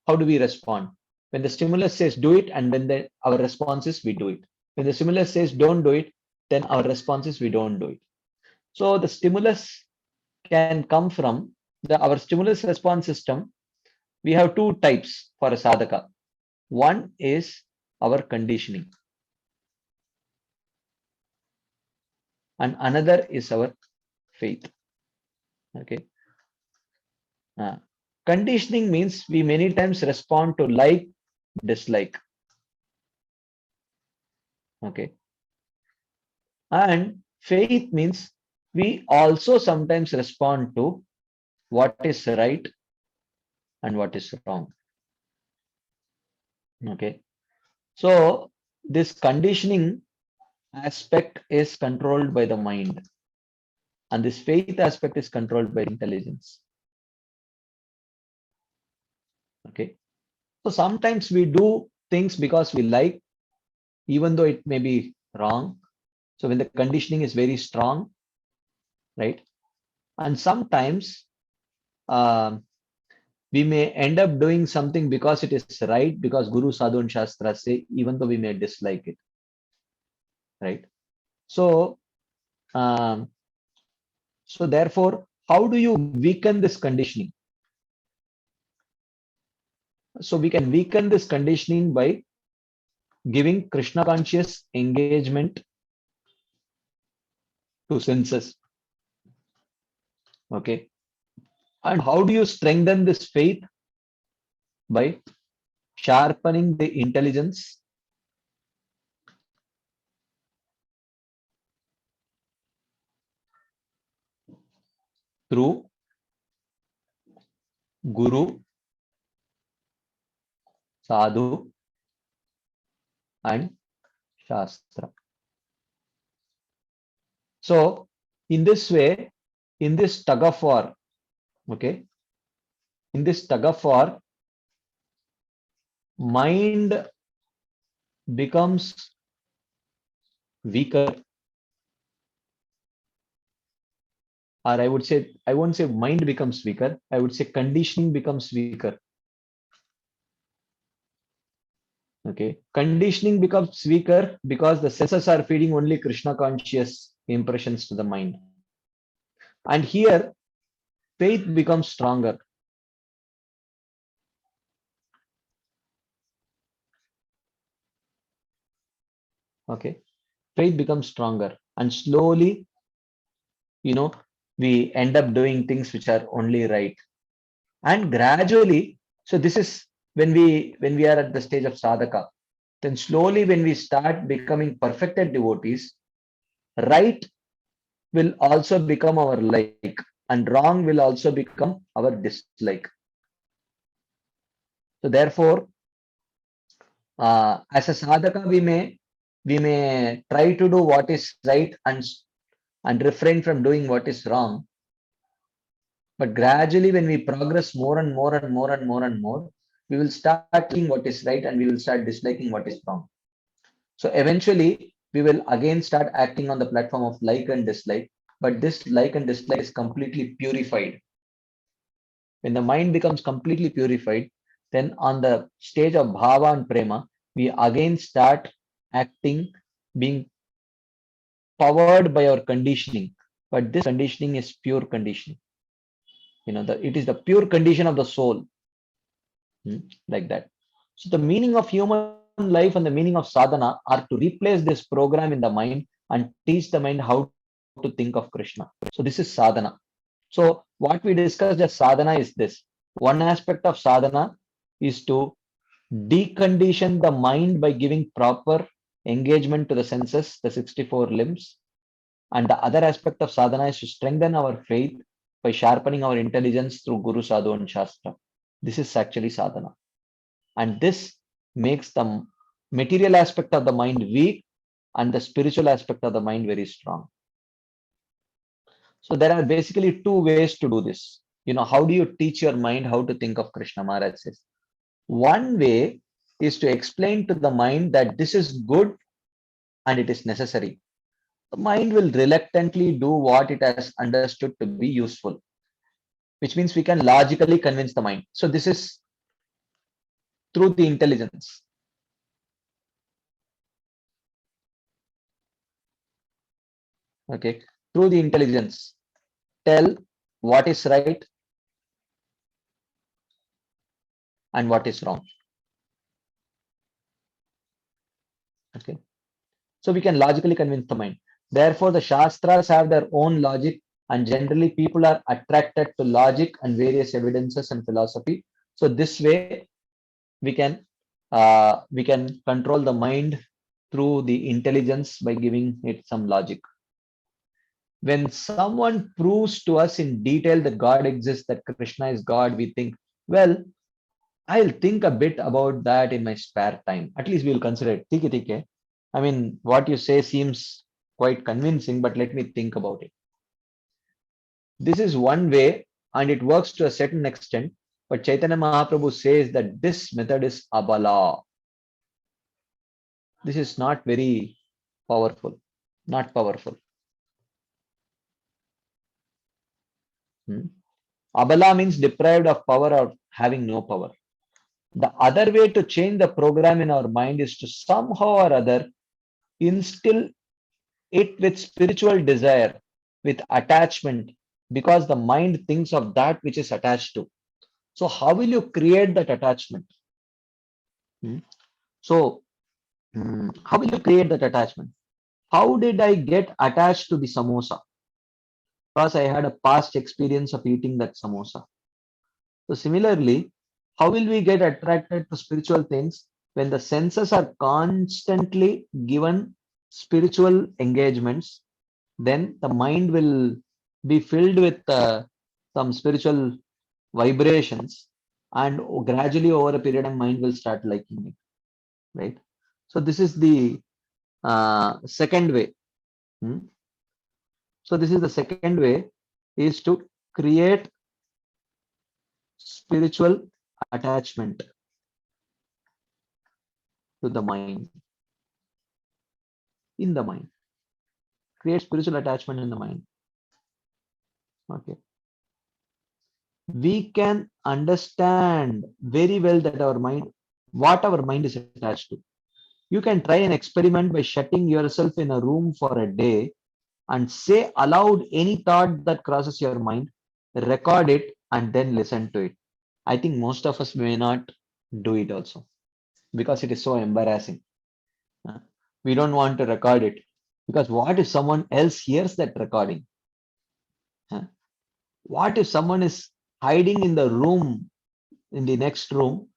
how do we respond. When the stimulus says do it, and when our response is we do it. When the stimulus says don't do it, then our response is we don't do it. So the stimulus can come from our stimulus response system. We have two types for a sadhaka. One is our conditioning, and another is our faith. Okay. Conditioning means we many times respond to like, dislike. Okay. And faith means we also sometimes respond to what is right and what is wrong. Okay. So this conditioning aspect is controlled by the mind, and this faith aspect is controlled by intelligence. Okay. So sometimes we do things because we like, even though it may be wrong. So when the conditioning is very strong, right? And sometimes we may end up doing something because it is right, because Guru, Sadhu and Shastra say, even though we may dislike it, right? So, so therefore, how do you weaken this conditioning? So we can weaken this conditioning by giving Krishna conscious engagement to senses. Okay. And how do you strengthen this faith? By sharpening the intelligence through Guru, Sadhu and Shastra. So in this way, in this tug of war, okay, in this tug of war, mind becomes weaker or I would say, I won't say mind becomes weaker, I would say conditioning becomes weaker. Okay, conditioning becomes weaker because the senses are feeding only Krishna conscious impressions to the mind. And here, faith becomes stronger. Okay, faith becomes stronger, and slowly, you know, we end up doing things which are only right. And gradually, so this is when we are at the stage of sadhaka. Then slowly, when we start becoming perfected devotees, right will also become our like, and wrong will also become our dislike. So therefore, as a sadhaka, we may try to do what is right and refrain from doing what is wrong. But gradually, when we progress more and more and more and more and more, we will start liking what is right and we will start disliking what is wrong. So eventually, we will again start acting on the platform of like and dislike. But this like and dislike is completely purified. When the mind becomes completely purified, then on the stage of bhava and prema, we again start acting, being powered by our conditioning. But this conditioning is pure conditioning. It is the pure condition of the soul, like that. So the meaning of human life and the meaning of sadhana are to replace this program in the mind and teach the mind how to think of Krishna. So this is sadhana. So what we discussed as sadhana is this. One aspect of sadhana is to decondition the mind by giving proper engagement to the senses, the 64 limbs. And the other aspect of sadhana is to strengthen our faith by sharpening our intelligence through Guru, Sadhu, and Shastra. This is actually sadhana. And this makes the material aspect of the mind weak and the spiritual aspect of the mind very strong. So there are basically two ways to do this. How do you teach your mind how to think of Krishna? Maharaj says. One way is to explain to the mind that this is good and it is necessary. The mind will reluctantly do what it has understood to be useful, which means we can logically convince the mind. So this is through the intelligence. Okay, through the intelligence, tell what is right and what is wrong. Okay, so we can logically convince the mind. Therefore, the Shastras have their own logic, and generally people are attracted to logic and various evidences and philosophy. So this way, we can control the mind through the intelligence by giving it some logic. When someone proves to us in detail that God exists, that Krishna is God, we think, well, I'll think a bit about that in my spare time. At least we'll consider it. Theek hai, theek hai. I mean, what you say seems quite convincing, but let me think about it. This is one way, and it works to a certain extent. But Chaitanya Mahaprabhu says that this method is abala. This is not very powerful. Not powerful. Abala means deprived of power or having no power. The other way to change the program in our mind is to somehow or other instill it with spiritual desire, with attachment, because the mind thinks of that which is attached to. So how will you create that attachment? So how will you create that attachment? How did I get attached to the samosa? Because I had a past experience of eating that samosa. So similarly, how will we get attracted to spiritual things when the senses are constantly given spiritual engagements? Then the mind will be filled with some spiritual vibrations, and gradually over a period of mind will start liking it, right? So this is the second way. So this is the second way, is to create spiritual attachment to the mind, in the mind. Create spiritual attachment in the mind. Okay. We can understand very well that what our mind is attached to. You can try an experiment by shutting yourself in a room for a day and say aloud any thought that crosses your mind, record it, and then listen to it. I think most of us may not do it also because it is so embarrassing. Uh, We don't want to record it because what if someone else hears that recording? Uh, What if someone is hiding in the room, in the next room,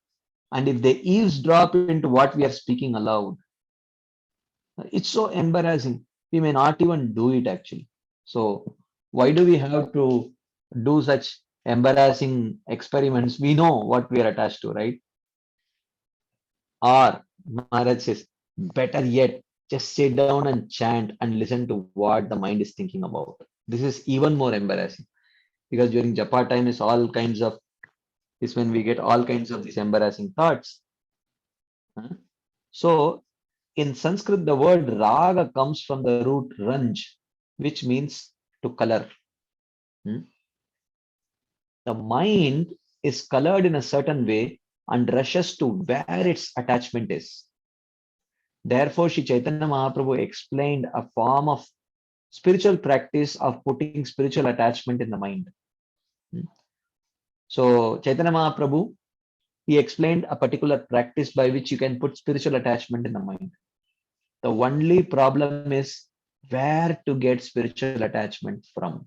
and if they eavesdrop into what we are speaking aloud? It's so embarrassing. We may not even do it actually. So why do we have to do such embarrassing experiments? We know what we are attached to, right? Or Maharaj says, better yet, just sit down and chant and listen to what the mind is thinking about. This is even more embarrassing because during japa time is when we get all kinds of these embarrassing thoughts. Huh? So in Sanskrit, the word raga comes from the root ranj, which means to color. Hmm? The mind is colored in a certain way and rushes to where its attachment is. Therefore, Sri Chaitanya Mahaprabhu explained a form of spiritual practice of putting spiritual attachment in the mind. Hmm? So, Chaitanya Mahaprabhu, he explained a particular practice by which you can put spiritual attachment in the mind. The only problem is where to get spiritual attachment from.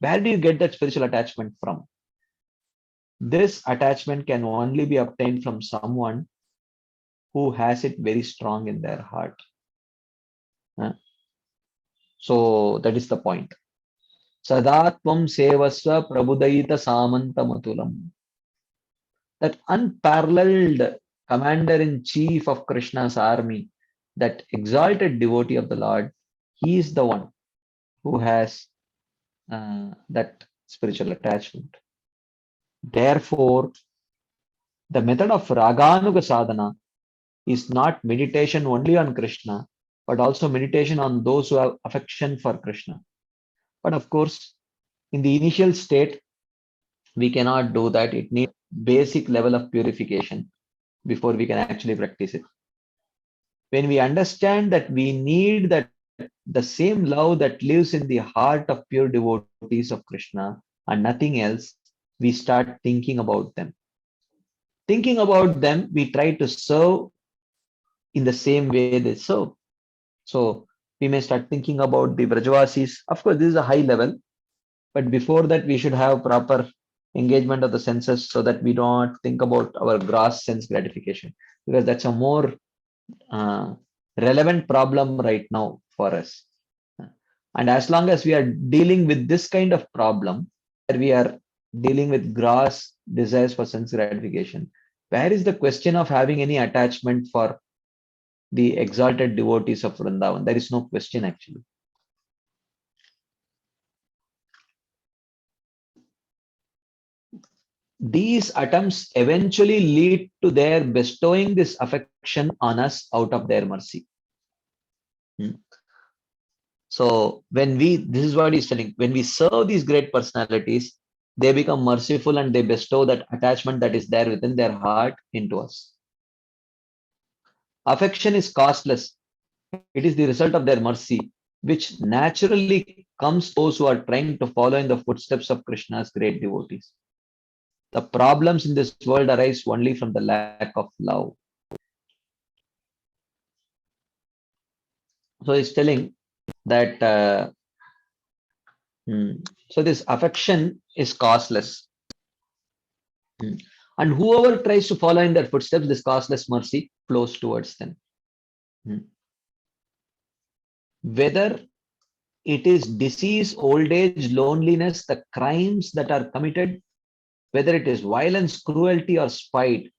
Where do you get that spiritual attachment from? This attachment can only be obtained from someone who has it very strong in their heart. So that is the point. Sadatvam sevasva prabudayita samantamatulam. That unparalleled commander in chief of Krishna's army, that exalted devotee of the Lord, he is the one who has that spiritual attachment. Therefore, the method of raganuga sadhana is not meditation only on Krishna, but also meditation on those who have affection for Krishna. But of course, in the initial state, we cannot do that. It needs basic level of purification before we can actually practice it. When we understand that we need that the same love that lives in the heart of pure devotees of Krishna and nothing else, we start thinking about them. Thinking about them, we try to serve in the same way they serve. So we may start thinking about the Brajavasis. Of course, this is a high level, but before that, we should have proper engagement of the senses so that we don't think about our gross sense gratification, because that's a more relevant problem right now for us. And as long as we are dealing with this kind of problem, where we are dealing with gross desires for sense gratification, where is the question of having any attachment for the exalted devotees of Vrindavan? There is no question actually. These attempts eventually lead to their bestowing this affection on us out of their mercy. So this is what he's telling, when we serve these great personalities, they become merciful and they bestow that attachment that is there within their heart into us. Affection is costless. It is the result of their mercy, which naturally comes to those who are trying to follow in the footsteps of Krishna's great devotees. The problems in this world arise only from the lack of love. So he's telling that so this affection is costless. And whoever tries to follow in their footsteps, this costless mercy flows towards them. Whether it is disease, old age, loneliness, the crimes that are committed, whether it is violence, cruelty, or spite,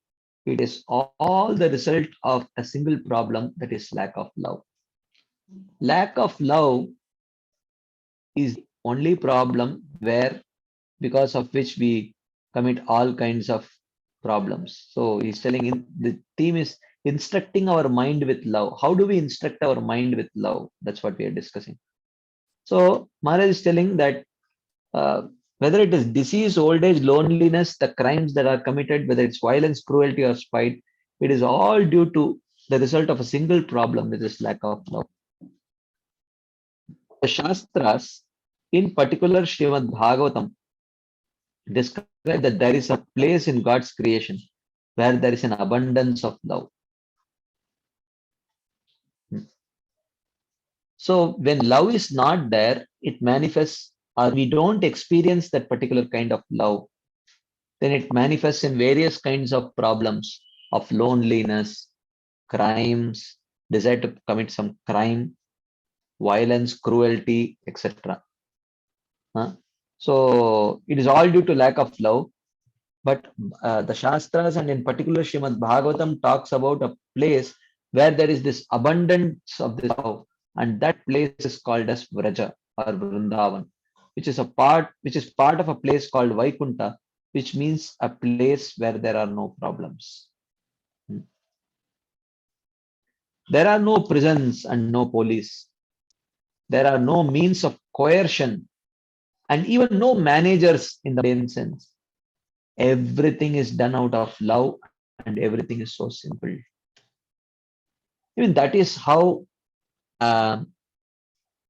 it is all the result of a single problem, that is lack of love. Lack of love is the only problem because of which we commit all kinds of problems. So he's telling the theme is instructing our mind with love. How do we instruct our mind with love? That's what we are discussing. So Maharaj is telling that Whether it is disease, old age, loneliness, the crimes that are committed, whether it's violence, cruelty, or spite, it is all due to the result of a single problem, which is lack of love. The Shastras, in particular Srimad Bhagavatam, describe that there is a place in God's creation where there is an abundance of love. So when love is not there, it manifests, or we don't experience that particular kind of love, then it manifests in various kinds of problems of loneliness, crimes, desire to commit some crime, violence, cruelty, etc. So it is all due to lack of love. But the Shastras and in particular Srimad Bhagavatam talks about a place where there is this abundance of this love, and that place is called as Vraja or Vrindavan, which is part of a place called Vaikunta, which means a place where there are no problems. There are no prisons and no police. There are no means of coercion and even no managers in the main sense. Everything is done out of love and everything is so simple. Even that is how uh,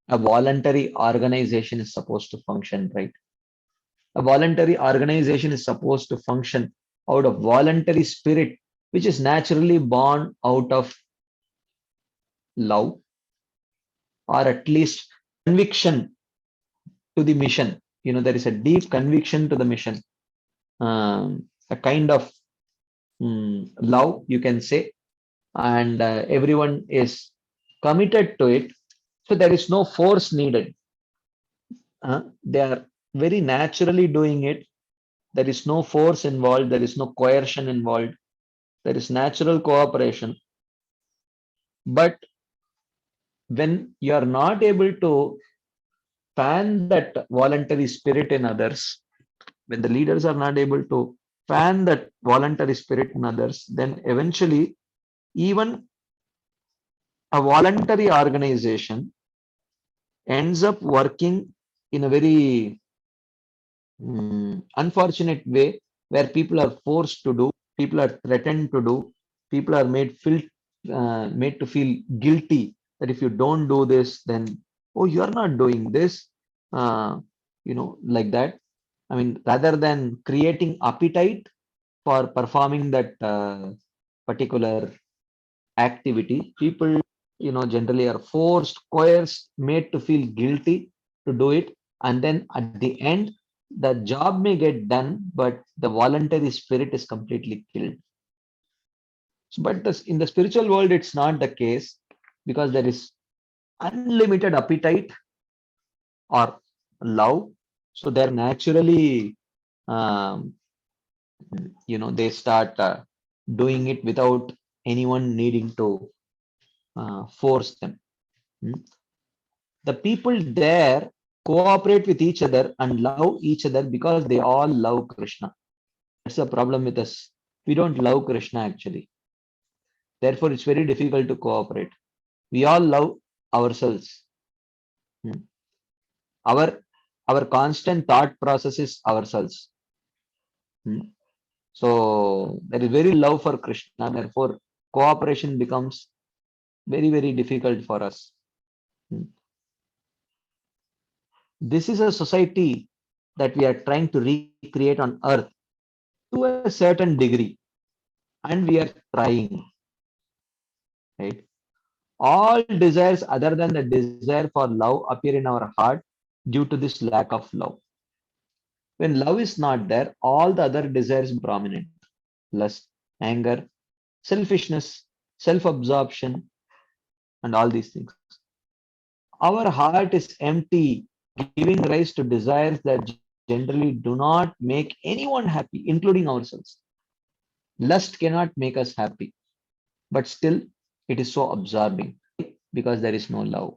a voluntary organization is supposed to function, right? A voluntary organization is supposed to function out of voluntary spirit, which is naturally born out of love, or at least conviction to the mission. There is a deep conviction to the mission, a kind of love, you can say, and everyone is committed to it. So there is no force needed. They are very naturally doing it. There is no force involved. There is no coercion involved. There is natural cooperation. But when you are not able to fan that voluntary spirit in others, when the leaders are not able to fan that voluntary spirit in others, then eventually even a voluntary organization ends up working in a very unfortunate way, where people are forced to do, people are threatened to do, people are made to feel guilty that if you don't do this, then oh, you are not doing this, like that. I mean, rather than creating appetite for performing that particular activity, people generally are forced, coerced, made to feel guilty to do it, and then at the end the job may get done, but the voluntary spirit is completely killed. But in the spiritual world it's not the case, because there is unlimited appetite or love, so they're naturally um, they start doing it without anyone needing to force them. The people there cooperate with each other and love each other because they all love Krishna. That's the problem with us. We don't love Krishna actually. Therefore, it's very difficult to cooperate. We all love ourselves. Our constant thought process is ourselves. So there is very love for Krishna. Therefore, cooperation becomes very, very difficult for us. This is a society that we are trying to recreate on earth to a certain degree, and we are trying, right? All desires other than the desire for love appear in our heart due to this lack of love. When love is not there, all the other desires prominent: lust, anger, selfishness, self-absorption, and all these things. Our heart is empty, giving rise to desires that generally do not make anyone happy, including ourselves. Lust cannot make us happy, but still it is so absorbing because there is no love.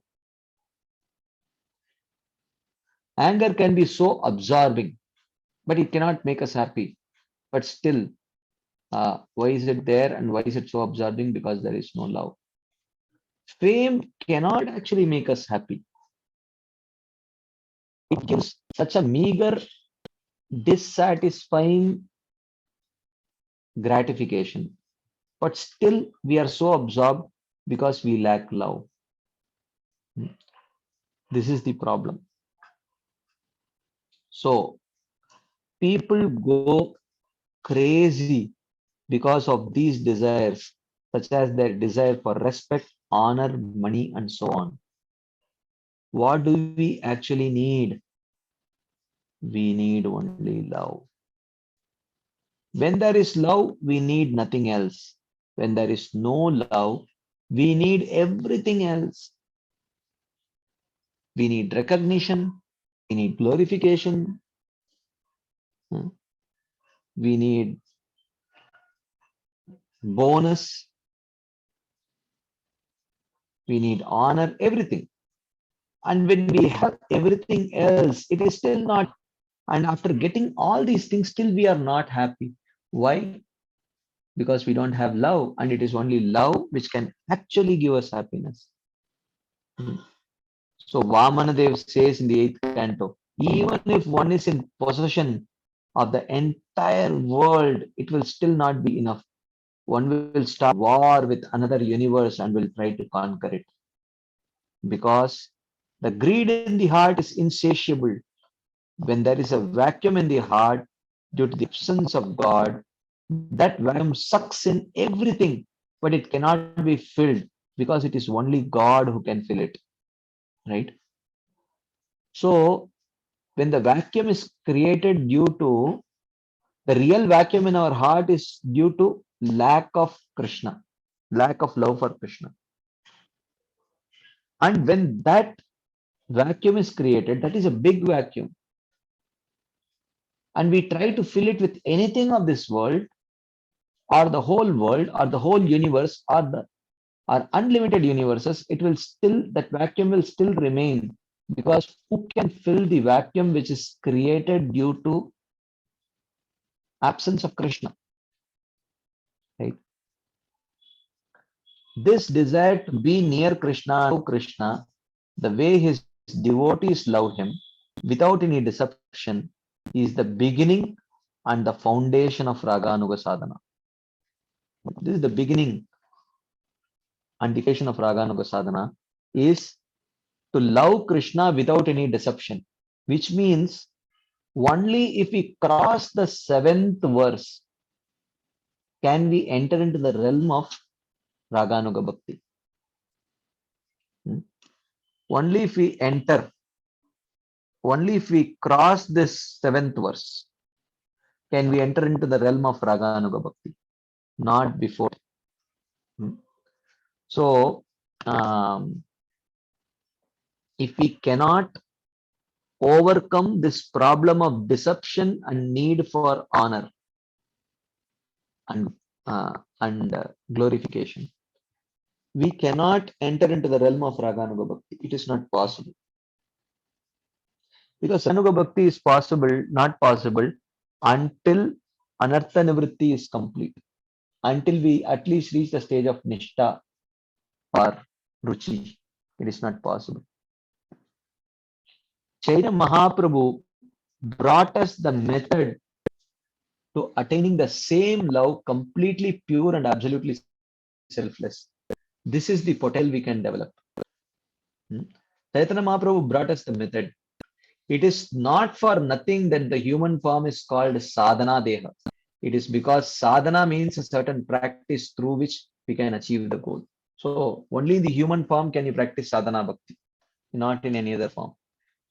Anger can be so absorbing, but it cannot make us happy. But still, why is it there and why is it so absorbing? Because there is no love. Fame cannot actually make us happy. it gives such a meager, dissatisfying gratification. But still, we are so absorbed because we lack love. This is the problem. So, people go crazy because of these desires, such as their desire for respect, honor, money, and so on. What do we actually need? We need only love. When there is love, we need nothing else. When there is no love, we need everything else. We need recognition, we need glorification, we need bonus, we need honor, everything. And when we have everything else, it is still not. And after getting all these things, still we are not happy. Why? Because we don't have love, and it is only love which can actually give us happiness. So Vamanadev says in the 8th canto, even if one is in possession of the entire world, it will still not be enough. One will start war with another universe and will try to conquer it. Because the greed in the heart is insatiable. When there is a vacuum in the heart due to the absence of God, that vacuum sucks in everything, but it cannot be filled because it is only God who can fill it. Right? So, when the vacuum is created due to the real vacuum in our heart is due to lack of Krishna, lack of love for Krishna. And when that vacuum is created, that is a big vacuum. And we try to fill it with anything of this world, or the whole world, or the whole universe, or unlimited universes, it will still, that vacuum will still remain, because who can fill the vacuum which is created due to absence of Krishna? Right? This desire to be near Krishna, love Krishna, the way his devotees love him, without any deception, is the beginning and the foundation of Raganuga sadhana. This is the beginning and the foundation of Raganuga sadhana, is to love Krishna without any deception, which means only if we cross the 7th verse can we enter into the realm of Raganuga Bhakti. Only if we enter, only if we cross this 7th verse can we enter into the realm of Raganuga Bhakti, not before. So, if we cannot overcome this problem of deception and need for honor and glorification, we cannot enter into the realm of Raganuga Bhakti. It is not possible. Because Raganuga Bhakti is possible, not possible until Anartha Nivritti is complete. Until we at least reach the stage of Nishta or Ruchi. It is not possible. Chaitanya Mahaprabhu brought us the method to attaining the same love, completely pure and absolutely selfless. This is the potential we can develop. Chaitanya Mahaprabhu brought us the method. It is not for nothing that the human form is called sadhana deha. It is because sadhana means a certain practice through which we can achieve the goal. So only in the human form can you practice sadhana bhakti, not in any other form.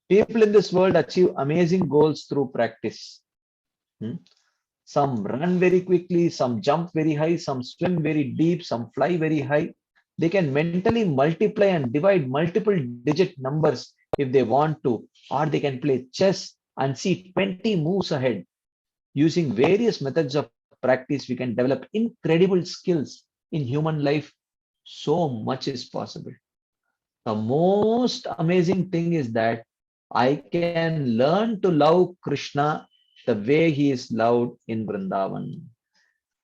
People in this world achieve amazing goals through practice. Some run very quickly, some jump very high, some swim very deep, some fly very high. They can mentally multiply and divide multiple digit numbers if they want to, or they can play chess and see 20 moves ahead. Using various methods of practice, we can develop incredible skills in human life. So much is possible. The most amazing thing is that I can learn to love Krishna the way he is loved in Vrindavan.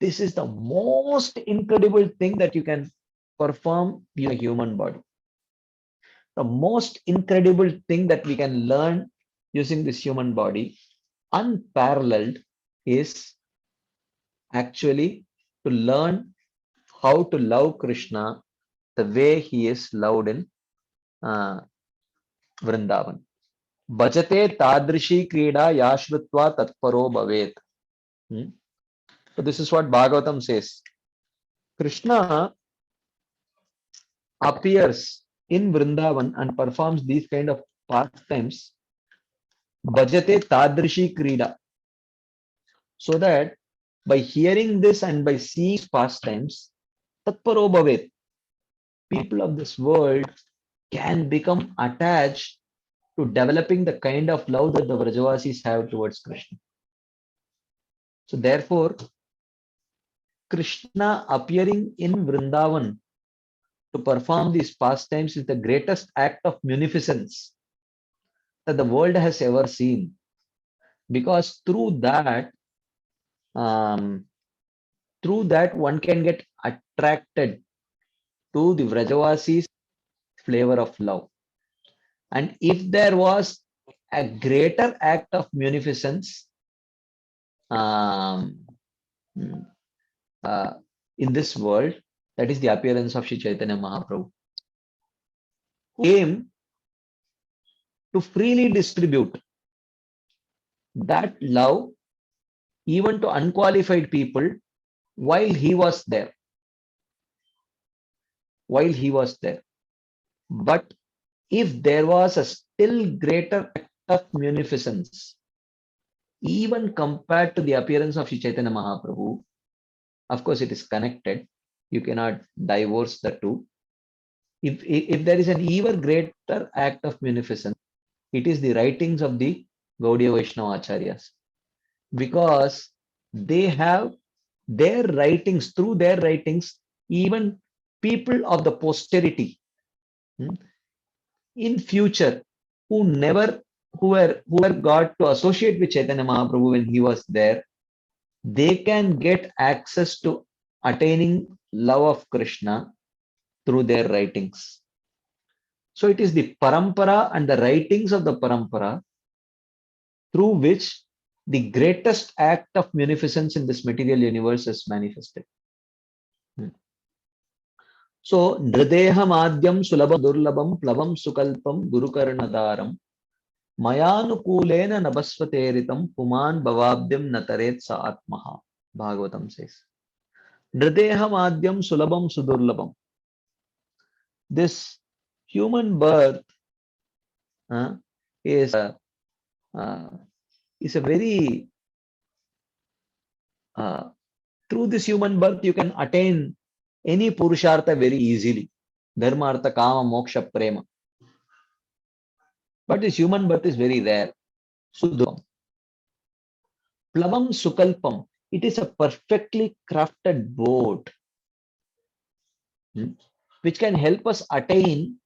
This is the most incredible thing that you can perform in a human body. The most incredible thing that we can learn using this human body, unparalleled, is actually to learn how to love Krishna the way he is loved in uh, Vrindavan. Bhajate tadrishi krida yashritva tatparo bhavet. So this is what Bhagavatam says. Krishna appears in Vrindavan and performs these kind of pastimes. Bhajate tadrishi krida. So that by hearing this and by seeing pastimes, tatparo bhavet, people of this world can become attached to developing the kind of love that the Vrajavasis have towards Krishna. So therefore, Krishna appearing in Vrindavan to perform these pastimes is the greatest act of munificence that the world has ever seen. Because um, through that one can get attracted to the Vrajavasis' flavor of love. And if there was a greater act of munificence um, uh, in this world, that is the appearance of Sri Chaitanya Mahaprabhu, who came to freely distribute that love even to unqualified people while he was there. But if there was a still greater act of munificence, even compared to the appearance of Sri Chaitanya Mahaprabhu, of course it is connected. You cannot divorce the two. If there is an even greater act of munificence, it is the writings of the Gaudiya Vaishnava Acharyas. Because they have their writings, through their writings, even people of the posterity in future who were got to associate with Chaitanya Mahaprabhu when he was there, they can get access to attaining love of Krishna through their writings. So it is the parampara and the writings of the parampara through which the greatest act of munificence in this material universe is manifested. So, Nrideha Madhyam Sulabam Durlabam Plavam Sukalpam Gurukarnadaram Mayanukulena Nabasvateritam Puman Bhavabdyam Nataret Sa Atmaha. Bhagavatam says. Nrideha Madhyam Sulabam Sudurlabam. This human birth is a very through this human birth you can attain any purushartha very easily. Dharma, artha, kama, moksha, prema. But this human birth is very rare. Sudurlabam. Plavam Sukalpam. It is a perfectly crafted boat which can help us attain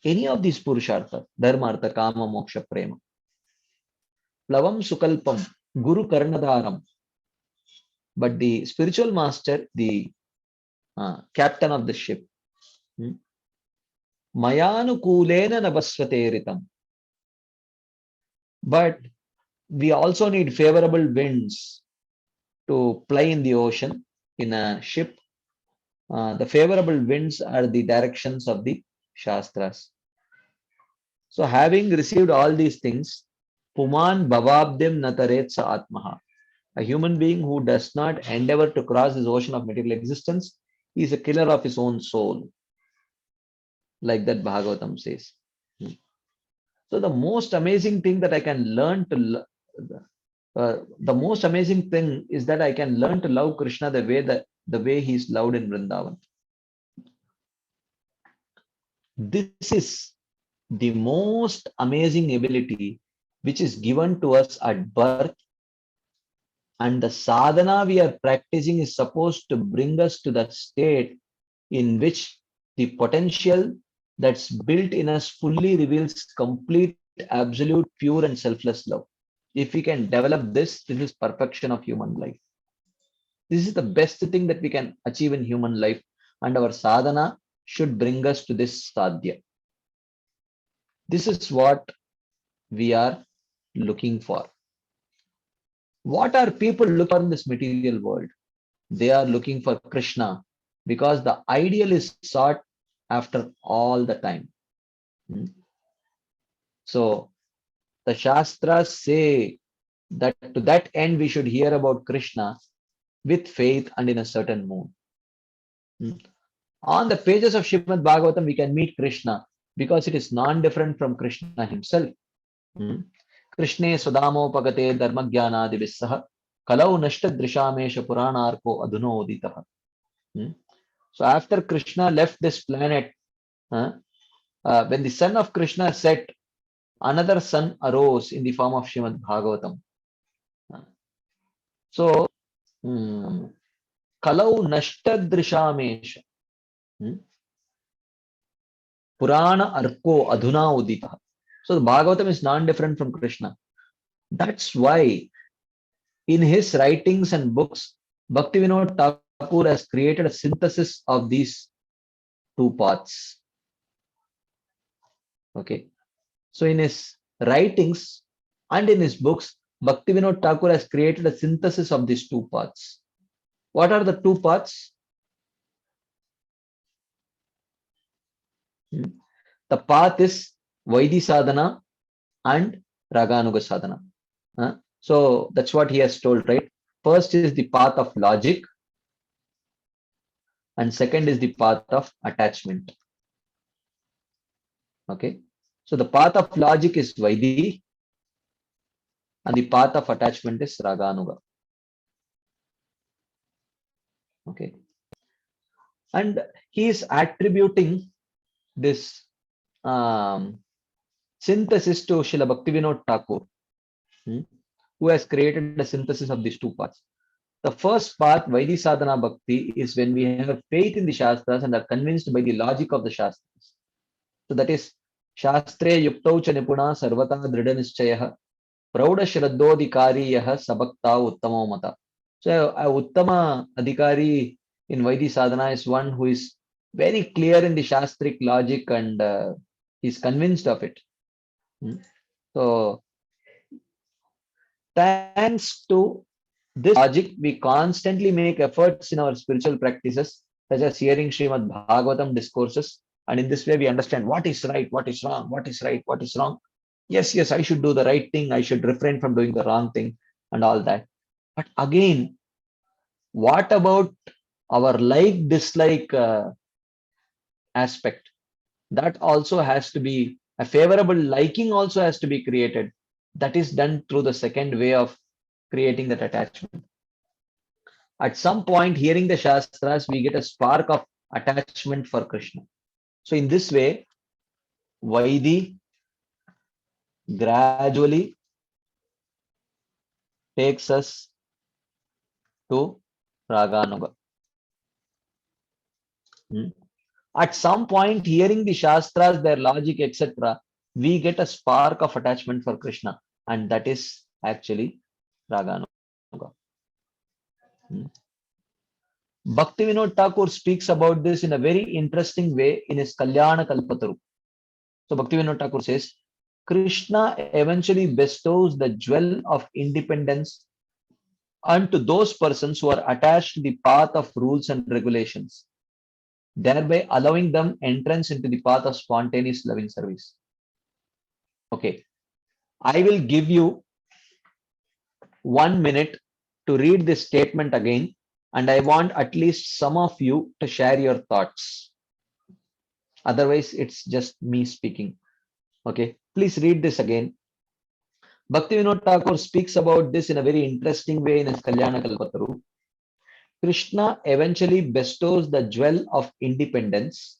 any of these purushartha, dharma, artha, kama, moksha, prema. Plavam Sukalpam, Guru Karnadaram. But the spiritual master, the captain of the ship, Mayanukulena Nabasvateritam. But we also need favorable winds to ply in the ocean in a ship. The favorable winds are the directions of the Shastras. So having received all these things, Puman Bhavabdyam Nataret Sa Atmaha. A human being who does not endeavor to cross this ocean of material existence is a killer of his own soul. Like that Bhagavatam says. So the most amazing thing that I can learn to the most amazing thing is that I can learn to love Krishna the way he is loved in Vrindavan. This is the most amazing ability which is given to us at birth, and the sadhana we are practicing is supposed to bring us to that state in which the potential that's built in us fully reveals complete, absolute, pure and selfless love. If we can develop this is perfection of human life. This is the best thing that we can achieve in human life, and our sadhana should bring us to this sadhya. This is what we are looking for. What are people looking for in this material world? They are looking for Krishna because the ideal is sought after all the time. Hmm. So the Shastras say that to that end we should hear about Krishna with faith and in a certain mood. Hmm. On the pages of Srimad Bhagavatam, we can meet Krishna because it is non-different from Krishna himself. Hmm. Krishne Sudamopagate Dharmagyanadi Vissaha Kalau Nashtadrishamesha Puranarko Adhunoditaha. So after Krishna left this planet, when the son of Krishna set, another son arose in the form of Srimad Bhagavatam. So, Kalau Nashtadrishamesha Purana Arko Adhuna Udita. So the Bhagavatam is non-different from Krishna. That's why in his writings and books, Bhaktivinoda Thakur has created a synthesis of these two paths. Okay. So in his writings and in his books, Bhaktivinoda Thakur has created a synthesis of these two paths. What are the two paths? The path is Vaidhi Sadhana and Raganuga Sadhana. So that's what he has told, right? First is the path of logic, and second is the path of attachment. Okay. So the path of logic is Vaidhi, and the path of attachment is Raganuga. Okay. And he is attributing this synthesis to Srila Bhaktivinoda Thakur, who has created a synthesis of these two paths. The first path, Vaidhi Sadhana Bhakti, is when we have faith in the Shastras and are convinced by the logic of the Shastras. So that is Shastre Yuktau Cha Nipuna Sarvata Dhrida Nischayah Prauda Shraddhodikariyaha Sabakta Uttamo Mata. So a Uttama Adhikari in Vaidhi Sadhana is one who is very clear in the Shastric logic and is convinced of it. So thanks to this logic, we constantly make efforts in our spiritual practices, such as hearing Srimad Bhagavatam discourses. And in this way, we understand what is right, what is wrong, what is right, what is wrong. Yes, I should do the right thing. I should refrain from doing the wrong thing and all that. But again, what about our like-dislike aspect? That also has to be, a favorable liking also has to be created. That is done through the second way of creating that attachment. At some point, hearing the Shastras, we get a spark of attachment for Krishna. So in this way, Vaidhi gradually takes us to Raganuga. At some point, hearing the Shastras, their logic, etc., we get a spark of attachment for Krishna, and that is actually Raganuga. Bhaktivinoda Thakur speaks about this in a very interesting way in his Kalyana Kalpataru. So Bhaktivinoda Thakur says, Krishna eventually bestows the jewel of independence unto those persons who are attached to the path of rules and regulations, thereby allowing them entrance into the path of spontaneous loving service. Okay, I will give you 1 minute to read this statement again, and I want at least some of you to share your thoughts. Otherwise, it's just me speaking. Okay, please read this again. Bhaktivinoda Thakur speaks about this in a very interesting way in his Kalyana Kalpataru. Krishna eventually bestows the jewel of independence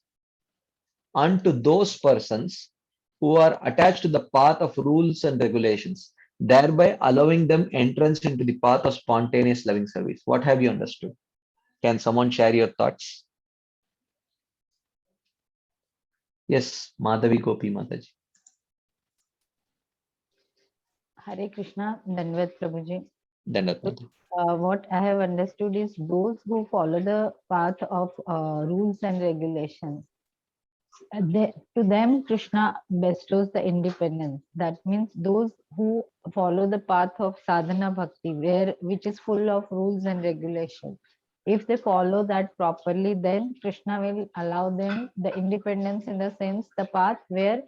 unto those persons who are attached to the path of rules and regulations, thereby allowing them entrance into the path of spontaneous loving service. What have you understood? Can someone share your thoughts? Yes, Madhavi Gopi Mataji. Hare Krishna, Dandavat Prabhuji. Dandavat. What I have understood is those who follow the path of rules and regulations. To them, Krishna bestows the independence. That means those who follow the path of sadhana bhakti, which is full of rules and regulations. If they follow that properly, then Krishna will allow them the independence, in the sense the path where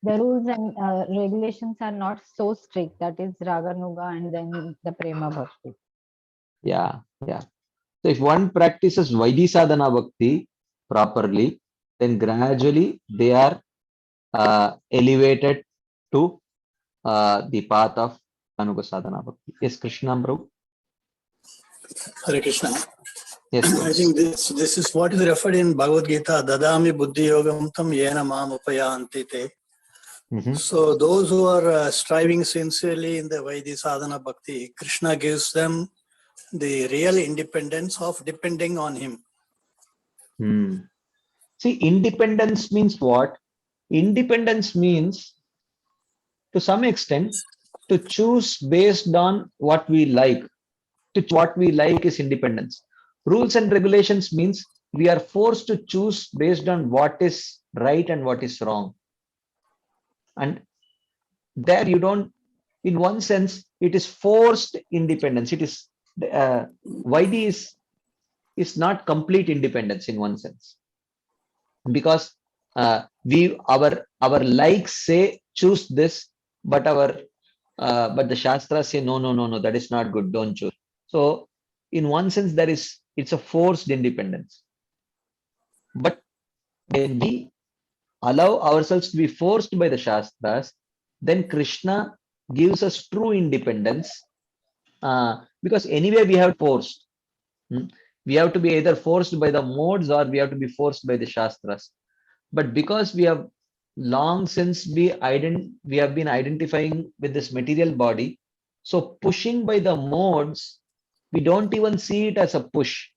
the rules and regulations are not so strict. That is Raganuga and then the Prema Bhakti. Yeah, yeah. So if one practices Vaidhi sadhana bhakti properly, then gradually they are elevated to the path of Anuga sadhana bhakti. Yes, Krishna Prabhu. Hare Krishna. Yes, I please. think this is what is referred in Bhagavad Gita, Dadami Buddhi Yogam Tam Yena Mam Upayanti Te. So those who are striving sincerely in the Vaidhi sadhana bhakti, Krishna gives them the real independence of depending on him. See, independence means what? Independence means, to some extent, to choose based on what we like. What we like is independence. Rules and regulations means we are forced to choose based on what is right and what is wrong. And there you don't, in one sense, it is forced independence. It is, Vaidhi is not complete independence in one sense. Because our likes say choose this, but but the Shastras say no, that is not good, don't choose. So in one sense, it's a forced independence. But when we allow ourselves to be forced by the Shastras, then Krishna gives us true independence, because anyway we have forced. We have to be either forced by the modes or we have to be forced by the Shastras. But because we have long since we have been identifying with this material body, so pushing by the modes, we don't even see it as a push.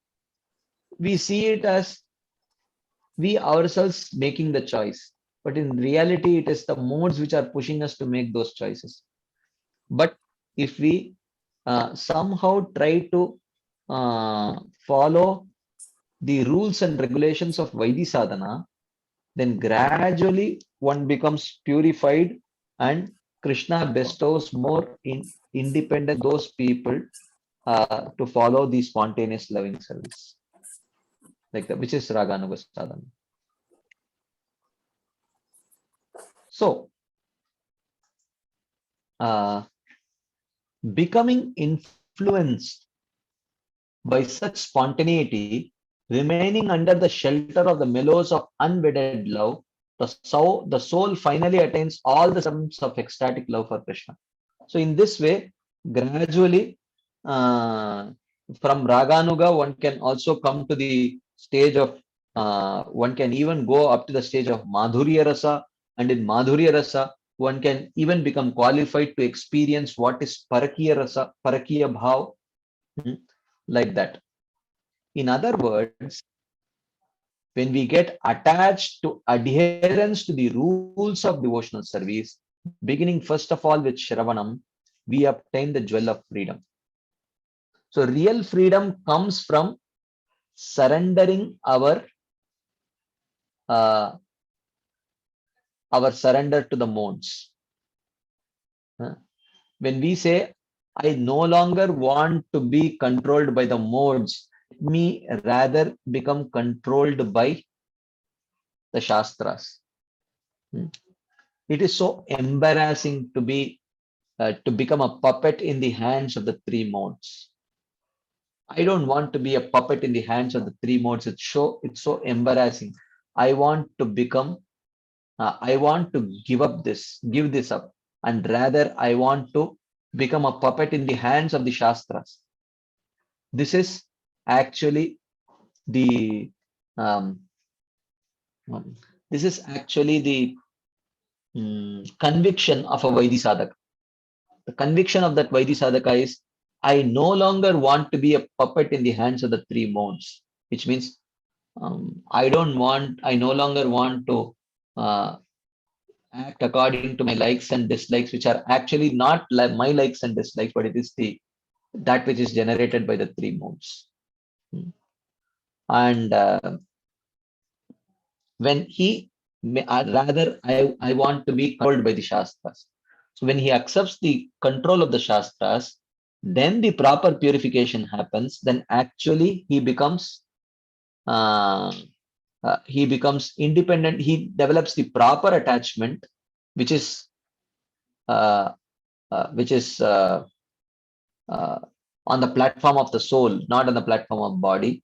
We see it as we ourselves making the choice. But in reality, it is the modes which are pushing us to make those choices. But if we somehow try to follow the rules and regulations of Vaidhi sadhana, then gradually one becomes purified and Krishna bestows more independent those people to follow the spontaneous loving service, like that, which is Raganuga sadhana. So, becoming influenced by such spontaneity, remaining under the shelter of the mellows of unwedded love, the soul finally attains all the sums of ecstatic love for Krishna. So in this way, gradually, from Raganuga, one can also come to the stage of, one can even go up to the stage of Madhurya Rasa, and in Madhurya Rasa, one can even become qualified to experience what is Parakiya Rasa, Parakiya Bhav, like that. In other words, when we get attached to adherence to the rules of devotional service, beginning first of all with Shravanam, we obtain the jewel of freedom. So real freedom comes from surrendering our surrender to the modes. When we say, I no longer want to be controlled by the modes, let me rather become controlled by the Shastras. It is so embarrassing to be to become a puppet in the hands of the three modes. I don't want to be a puppet in the hands of the three modes. It's so embarrassing. I want to become, I want to give this up, and rather I want to become a puppet in the hands of the Shastras. This is actually the conviction of a Vaidhi sadhaka. The conviction of that Vaidhi sadhaka is, I no longer want to be a puppet in the hands of the three modes, which means I no longer want to act according to my likes and dislikes, which are actually not like my likes and dislikes, but it is that which is generated by the three modes. And when he Rather, I want to be controlled by the Shastras. So when he accepts the control of the Shastras, then the proper purification happens. Then actually uh, he becomes independent. He develops the proper attachment, which is uh, which is uh, on the platform of the soul, not on the platform of body.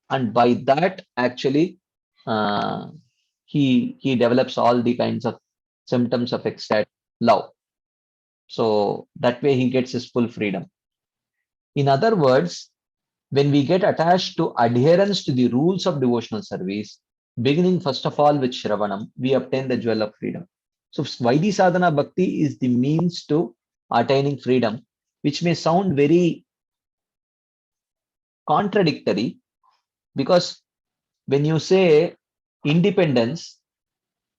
And by that, actually, uh, he develops all the kinds of symptoms of ecstatic love. So that way he gets his full freedom. In other words, when we get attached to adherence to the rules of devotional service, beginning first of all with Shravanam, we obtain the jewel of freedom. So Vaidhi Sadhana Bhakti is the means to attaining freedom, which may sound very contradictory, because when you say independence,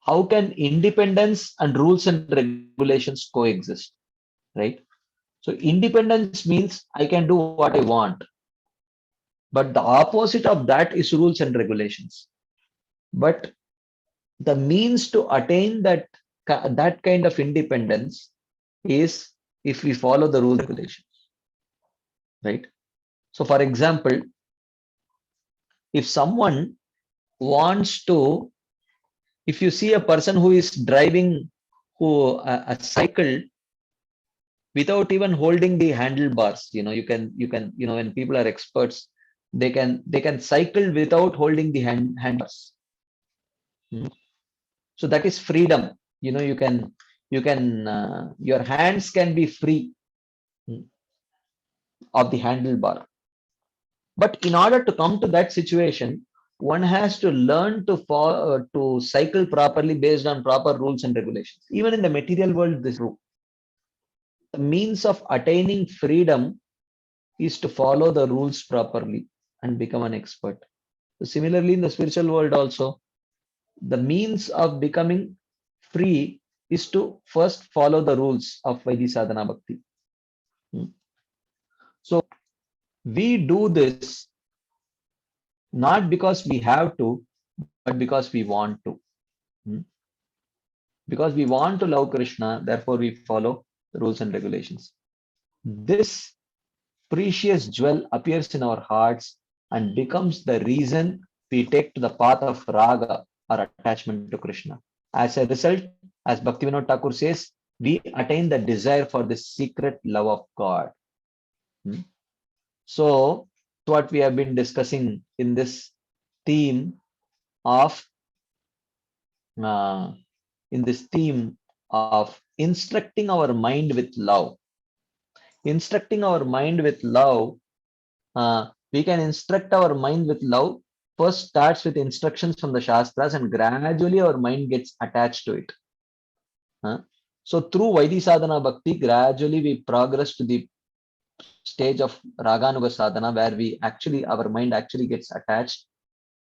how can independence and rules and regulations coexist, right? So independence means I can do what I want, but the opposite of that is rules and regulations. But the means to attain that kind of independence is if we follow the rules and regulations, right? So for example, if someone wants to, if you see a person who is driving a cycle without even holding the handlebars, when people are experts, they can cycle without holding the handlebars. So that is freedom. Your hands can be free of the handlebar. But in order to come to that situation, one has to learn to cycle properly based on proper rules and regulations. Even in the material world, this is true. The means of attaining freedom is to follow the rules properly and become an expert. So similarly, in the spiritual world also, the means of becoming free is to first follow the rules of Vaidhi Sadhana Bhakti. So we do this not because we have to, but because we want to. Because we want to love Krishna, therefore we follow the rules and regulations. This precious jewel appears in our hearts and becomes the reason we take to the path of raga or attachment to Krishna. As a result, as Bhaktivinoda Thakur says, we attain the desire for the secret love of God. So, what we have been discussing in this theme of instructing our mind with love. Instructing our mind with love, we can instruct our mind with love. First starts with instructions from the Shastras, and gradually our mind gets attached to it. So through Vaidhi Sadhana Bhakti, gradually we progress to the stage of Raganuga Sadhana, where our mind actually gets attached,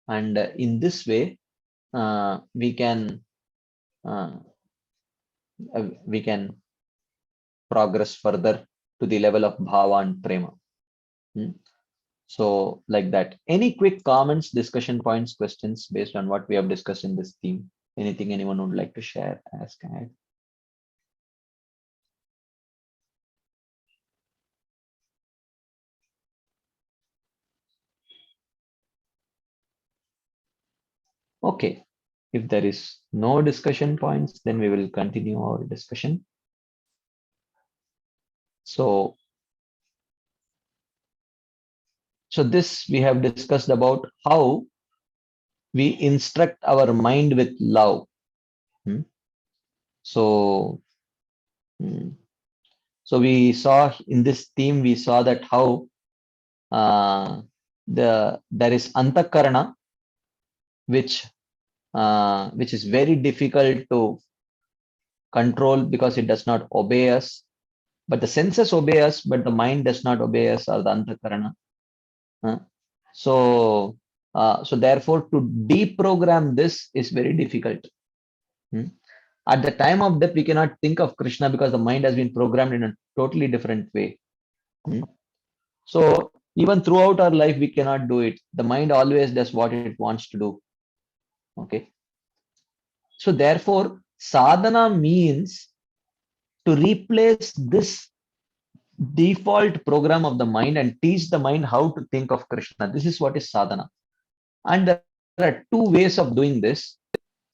and in this way we can progress further to the level of bhava and prema. So like that. Any quick comments, discussion points, questions based on what we have discussed in this theme? Anything anyone would like to share, ask, add? Okay. If there is no discussion points, then we will continue our discussion. So this we have discussed about how we instruct our mind with love. So we saw in this theme, we saw that how there is antakarana, which is very difficult to control because it does not obey us. But the senses obey us, but the mind does not obey us, or the antakarana. So therefore, to deprogram this is very difficult. At the time of death, we cannot think of Krishna because the mind has been programmed in a totally different way. So even throughout our life, we cannot do it. The mind always does what it wants to do. Okay. So therefore, sadhana means to replace this default program of the mind and teach the mind how to think of Krishna. This is what is sadhana. And there are two ways of doing this.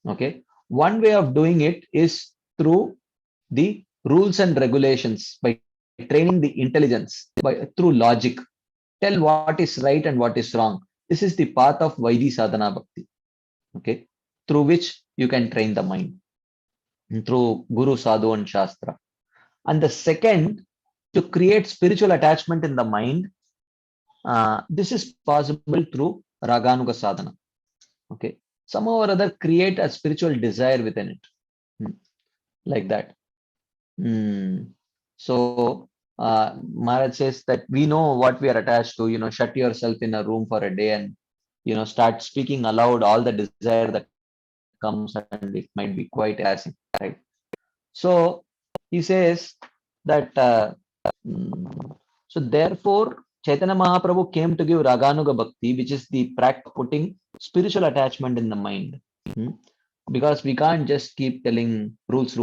Okay. One way of doing it is through the rules and regulations, by training the intelligence through logic. Tell what is right and what is wrong. This is the path of Vaidhi sadhana bhakti. Okay. Through which you can train the mind through Guru, Sadhu, and Shastra. And the second, to create spiritual attachment in the mind, this is possible through Raganuga sadhana. Okay. Somehow or other create a spiritual desire within it. Like that. So Maharaj says that we know what we are attached to, shut yourself in a room for a day and, start speaking aloud all the desire that comes, and it might be quite embarrassing, right? So he says that, so therefore, Chaitanya Mahaprabhu came to give Raganuga Bhakti, which is the practice of putting spiritual attachment in the mind. Because we can't just keep telling rules,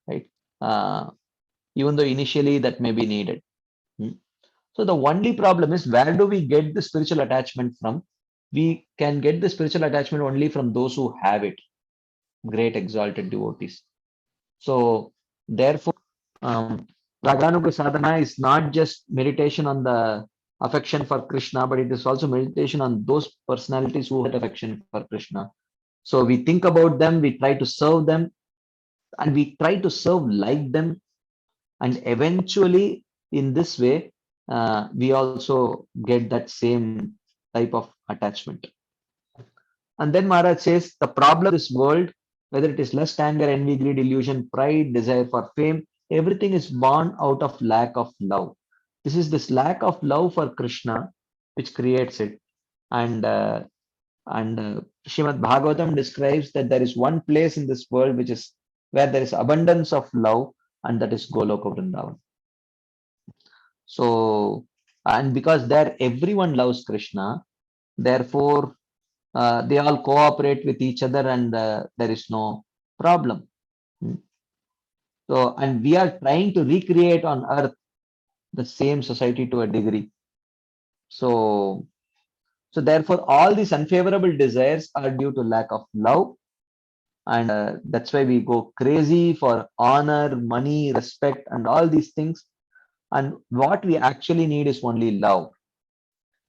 right? Even though initially that may be needed. So the only problem is, where do we get the spiritual attachment from? We can get the spiritual attachment only from those who have it, great exalted devotees. So therefore, Raganuga sadhana is not just meditation on the affection for Krishna, but it is also meditation on those personalities who have affection for Krishna. So we think about them, we try to serve them, and we try to serve like them. And eventually, in this way, we also get that same type of attachment. And then Maharaj says, the problem of this world, whether it is lust, anger, envy, greed, illusion, pride, desire for fame, everything is born out of lack of love. This is this lack of love for Krishna which creates it. And Srimad Bhagavatam describes that there is one place in this world which is where there is abundance of love, and that is Goloka Vrindavan. So, and because there everyone loves Krishna, therefore they all cooperate with each other, and there is no problem. So, and we are trying to recreate on earth the same society to a degree. So therefore, all these unfavorable desires are due to lack of love. And that's why we go crazy for honor, money, respect, and all these things. And what we actually need is only love.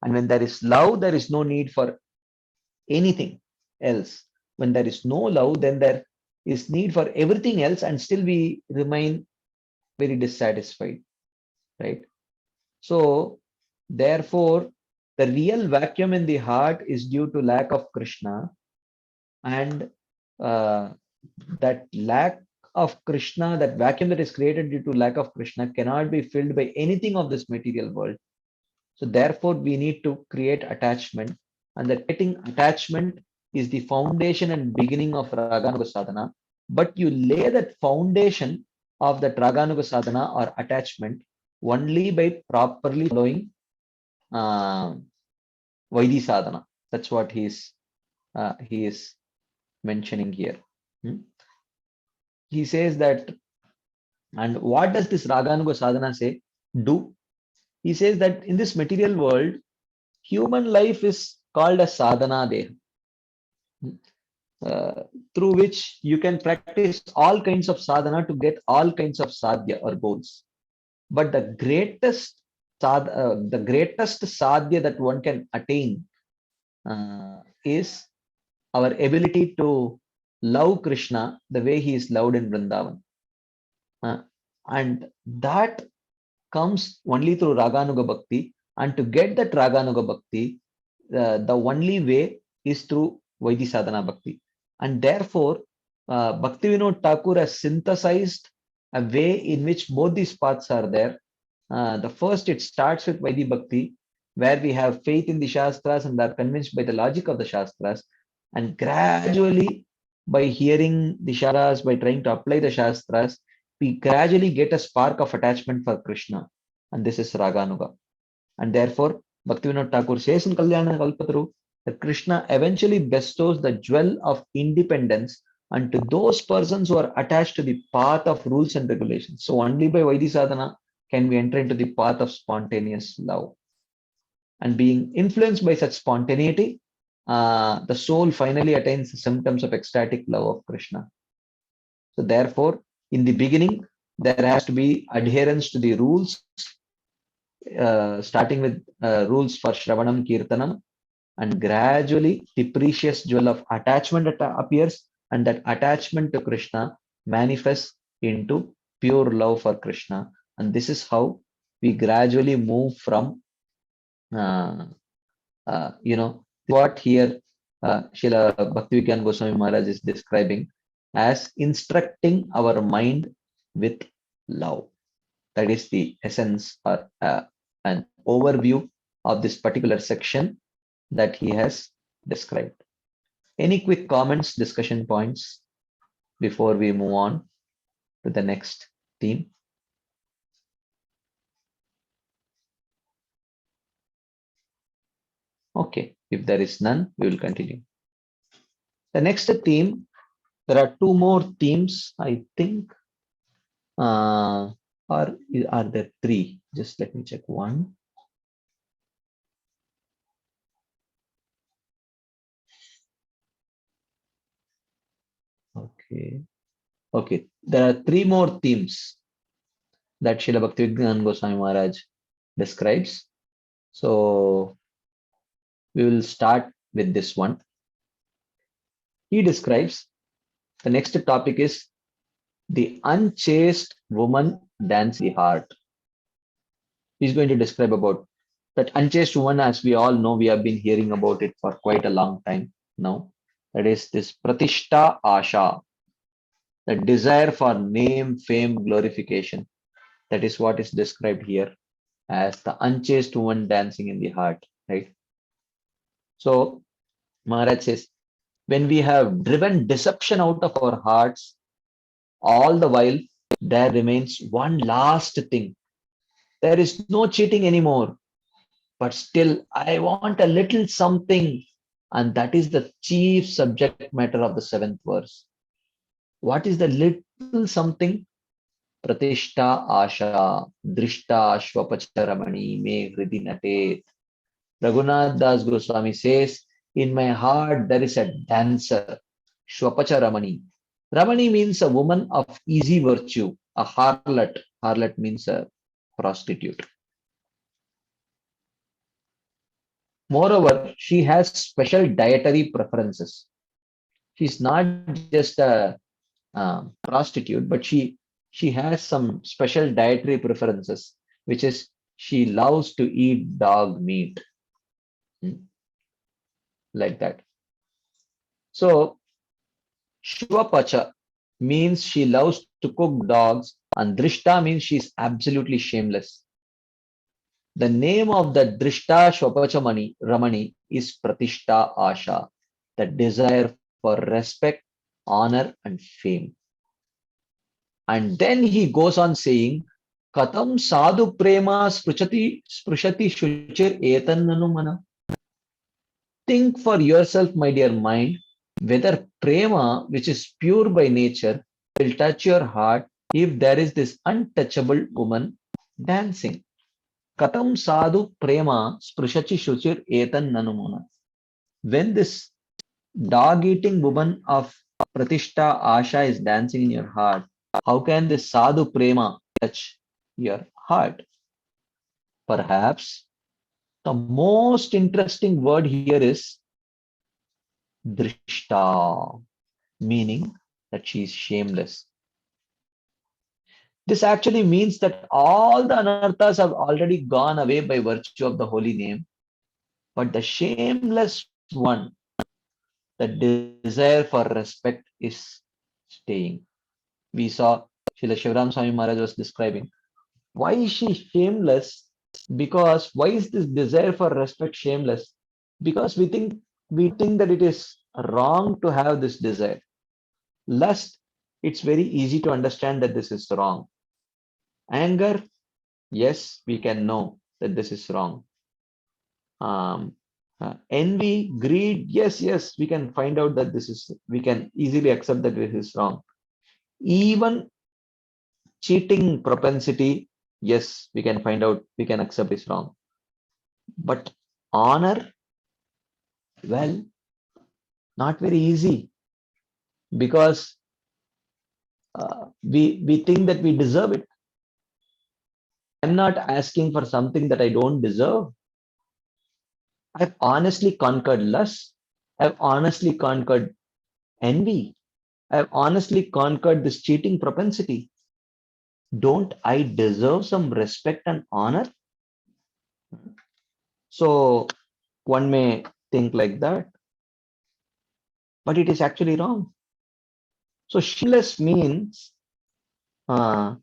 And when there is love, there is no need for anything else. When there is no love, then there is need for everything else, and still we remain very dissatisfied, right? So therefore, the real vacuum in the heart is due to lack of Krishna, and that lack of Krishna, that vacuum that is created due to lack of Krishna, cannot be filled by anything of this material world. So therefore, we need to create attachment, and that getting attachment is the foundation and beginning of Raganuga sadhana. But you lay that foundation of the Raganuga sadhana or attachment only by properly following Vaidhi sadhana. That's what he is mentioning here. He says that, and what does this Raganuga sadhana say? Do? He says that in this material world, human life is called a sadhana deha, through which you can practice all kinds of sadhana to get all kinds of sadhya or goals. But the greatest sadhya that one can attain is our ability to love Krishna the way he is loved in Vrindavan. And that comes only through Raganuga Bhakti. And to get that Raganuga Bhakti, the only way is through Vaidhi Sadhana Bhakti. And therefore, Bhaktivinoda Thakur has synthesized a way in which both these paths are there. The first, it starts with Vaidhi Bhakti, where we have faith in the Shastras and are convinced by the logic of the Shastras. And gradually, by hearing the Shastras, by trying to apply the Shastras, we gradually get a spark of attachment for Krishna. And this is Raganuga. And therefore, Bhaktivinoda Thakur says in Kalyana Kalpataru that Krishna eventually bestows the jewel of independence and to those persons who are attached to the path of rules and regulations. So only by Vaidhi sadhana can we enter into the path of spontaneous love. And being influenced by such spontaneity, the soul finally attains the symptoms of ecstatic love of Krishna. So therefore, in the beginning, there has to be adherence to the rules, starting with rules for Shravanam Kirtanam, and gradually the precious jewel of attachment appears, and that attachment to Krishna manifests into pure love for Krishna. And this is how we gradually move from, what here Srila Bhaktivedanta Goswami Maharaj is describing as instructing our mind with love. That is the essence or an overview of this particular section that he has described. Any quick comments, discussion points before we move on to the next theme? Okay, if there is none, we will continue. The next theme, there are two more themes, I think. Or are there three? Just let me check one. Okay, there are three more themes that Srila Bhaktivedanta Goswami Maharaj describes. So we will start with this one. He describes, the next topic is the unchaste woman dance the heart. He's going to describe about that unchaste woman. As we all know, we have been hearing about it for quite a long time now. That is this Pratishta Asha, the desire for name, fame, glorification. That is what is described here as the unchaste woman dancing in the heart, right? So Maharaj says, when we have driven deception out of our hearts, all the while there remains one last thing. There is no cheating anymore, but still I want a little something, and that is the chief subject matter of the 7th verse. What is the little something? Pratishta Asha, Drishta Shvapacharamani, Me Hridi Natet. Raghunath Das Goswami says, in my heart there is a dancer, Shvapacha Ramani. Ramani means a woman of easy virtue, a harlot. Harlot means a prostitute. Moreover, she has special dietary preferences. She's not just a prostitute, but she has some special dietary preferences, which is she loves to eat dog meat. Like that. So Shvapacha means she loves to cook dogs, and Drishta means she's absolutely shameless. The name of the Drishta Shvapacha Ramani is Pratishta Asha, the desire for respect, honor, and fame. And then he goes on saying, Katam sadhu prema sprushati shuchir etan nanumana. Think for yourself, my dear mind, whether prema, which is pure by nature, will touch your heart if there is this untouchable woman dancing. Katam sadhu prema sprushachi shuchir etan nanumana. When this dog-eating woman of Pratishta Asha is dancing in your heart, how can this sadhu prema touch your heart? Perhaps the most interesting word here is drishta, meaning that she is shameless. This actually means that all the anarthas have already gone away by virtue of the holy name, but the shameless one, the desire for respect is staying. We saw Srila Shivaram Swami Maharaj was describing why is she shameless? Because why is this desire for respect shameless? Because we think that it is wrong to have this desire. Lust, it's very easy to understand that this is wrong. Anger, yes, we can know that this is wrong. Envy, greed, yes, we can find out that we can easily accept that this is wrong. Even cheating propensity, yes, we can find out, we can accept is wrong. But honor, well, not very easy, because we think that we deserve it. I'm not asking for something that I don't deserve. I've honestly conquered lust. I've honestly conquered envy. I've honestly conquered this cheating propensity. Don't I deserve some respect and honor? So one may think like that, but it is actually wrong. So shameless means, uh,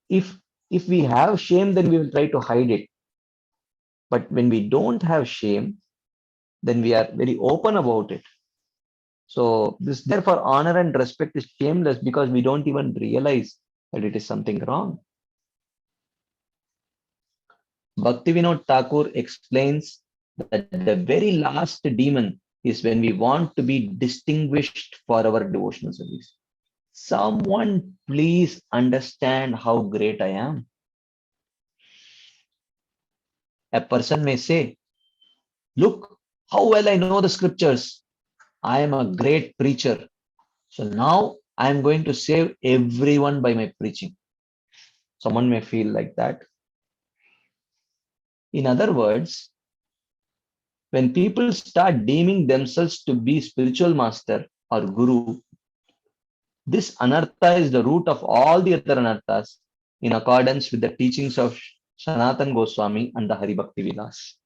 if we have shame, then we will try to hide it. But when we don't have shame, then we are very open about it. So this therefore honor and respect is shameless, because we don't even realize that it is something wrong. Bhaktivinoda Thakur explains that the very last demon is when we want to be distinguished for our devotional service. Someone please understand how great I am. A person may say, look how well I know the scriptures. I am a great preacher. So now I am going to save everyone by my preaching. Someone may feel like that. In other words, when people start deeming themselves to be spiritual master or guru, this anartha is the root of all the other anarthas, in accordance with the teachings of Sanatan Goswami and the Hari Bhakti Vilas.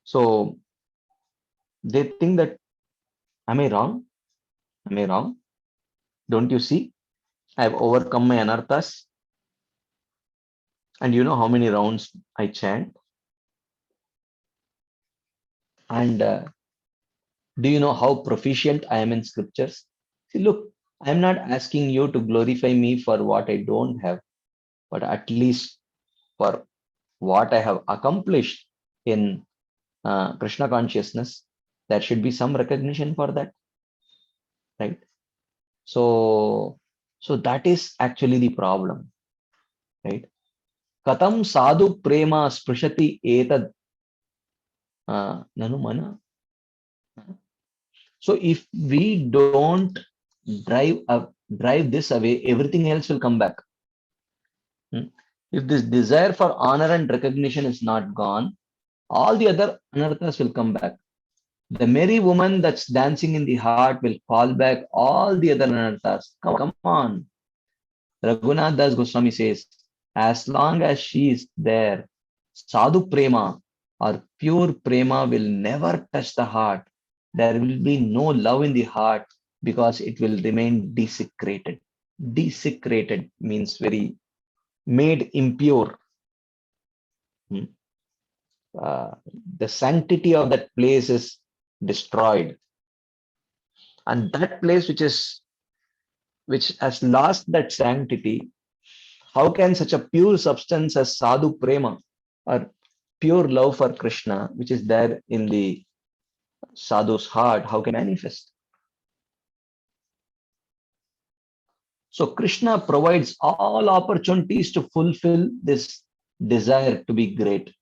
So they think that, am I wrong? Am I wrong? Don't you see? I have overcome my anarthas. And you know how many rounds I chant? And do you know how proficient I am in scriptures? See, look, I'm not asking you to glorify me for what I don't have, but at least for what I have accomplished in Krishna consciousness. There should be some recognition for that, right? So that is actually the problem, right? Katam sadhu prema sprishati etad nanu mana. So if we don't drive this away, everything else will come back. If this desire for honor and recognition is not gone, all the other anarthas will come back. The merry woman that's dancing in the heart will call back all the other anarthas. Come on. Raghunath Das Goswami says, as long as she is there, sadhu prema or pure prema will never touch the heart. There will be no love in the heart, because it will remain desecrated. Desecrated means very made impure. The sanctity of that place is destroyed, and that place which has lost that sanctity, how can such a pure substance as sadhu prema or pure love for Krishna, which is there in the sadhu's heart, how can manifest? So Krishna provides all opportunities to fulfill this desire to be great.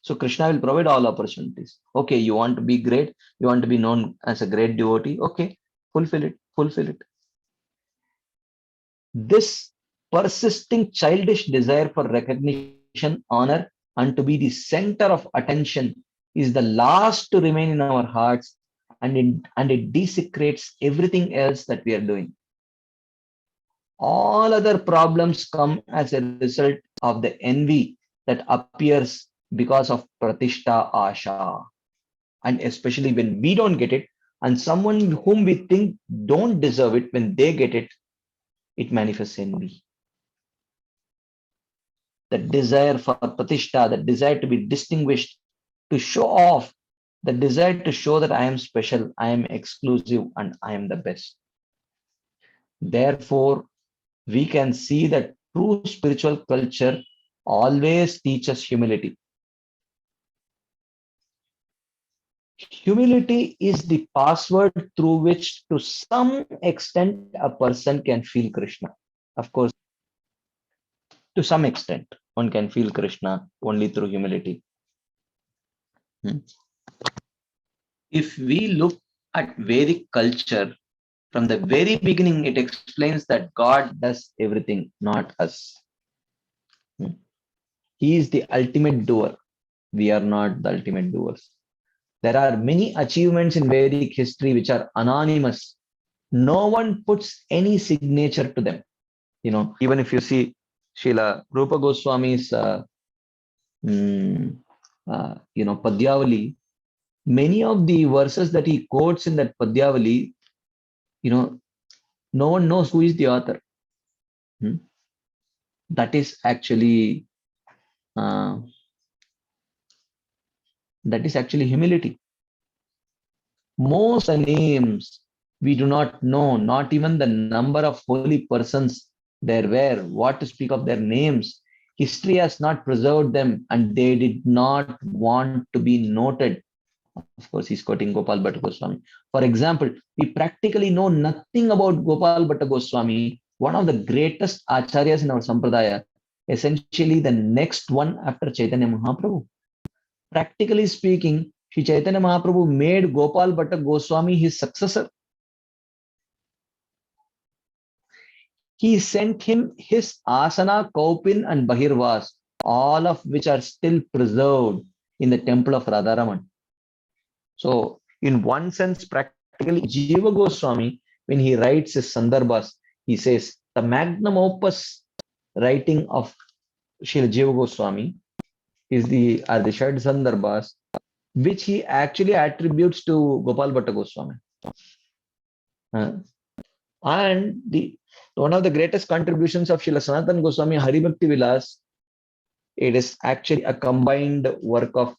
So Krishna will provide all opportunities. Okay, you want to be great, you want to be known as a great devotee. Okay, fulfill it, fulfill it. This persisting childish desire for recognition, honor, and to be the center of attention is the last to remain in our hearts, and it desecrates everything else that we are doing. All other problems come as a result of the envy that appears because of pratishta asha, and especially when we don't get it, and someone whom we think don't deserve it, when they get it, it manifests envy. The desire for pratishta, the desire to be distinguished, to show off, the desire to show that I am special, I am exclusive, and I am the best. Therefore, we can see that true spiritual culture always teaches humility. Humility is the password through which, to some extent, a person can feel Krishna. Of course, to some extent, one can feel Krishna only through humility. If we look at Vedic culture, from the very beginning, it explains that God does everything, not us. He is the ultimate doer. We are not the ultimate doers. There are many achievements in Vedic history which are anonymous. No one puts any signature to them. Even if you see Srila Rupa Goswami's, Padyavali, many of the verses that he quotes in that Padyavali, no one knows who is the author. That is actually humility. Most names we do not know, not even the number of holy persons there were, what to speak of their names. History has not preserved them, and they did not want to be noted. Of course, he's quoting Gopal Bhatta Goswami. For example, we practically know nothing about Gopal Bhatta Goswami, one of the greatest acharyas in our sampradaya, essentially the next one after Chaitanya Mahaprabhu. Practically speaking, Sri Chaitanya Mahaprabhu made Gopal Bhatta Goswami his successor. He sent him his Asana, Kaupin, and Bahirvas, all of which are still preserved in the temple of Radharaman. So, in one sense, practically, Jiva Goswami, when he writes his Sandarbhas, he says the magnum opus writing of Srila Jiva Goswami is the Shad Sandarbhas, which he actually attributes to Gopal Bhatta Goswami. And one of the greatest contributions of Srila Sanatana Goswami, Hari Bhakti Vilas, it is actually a combined work of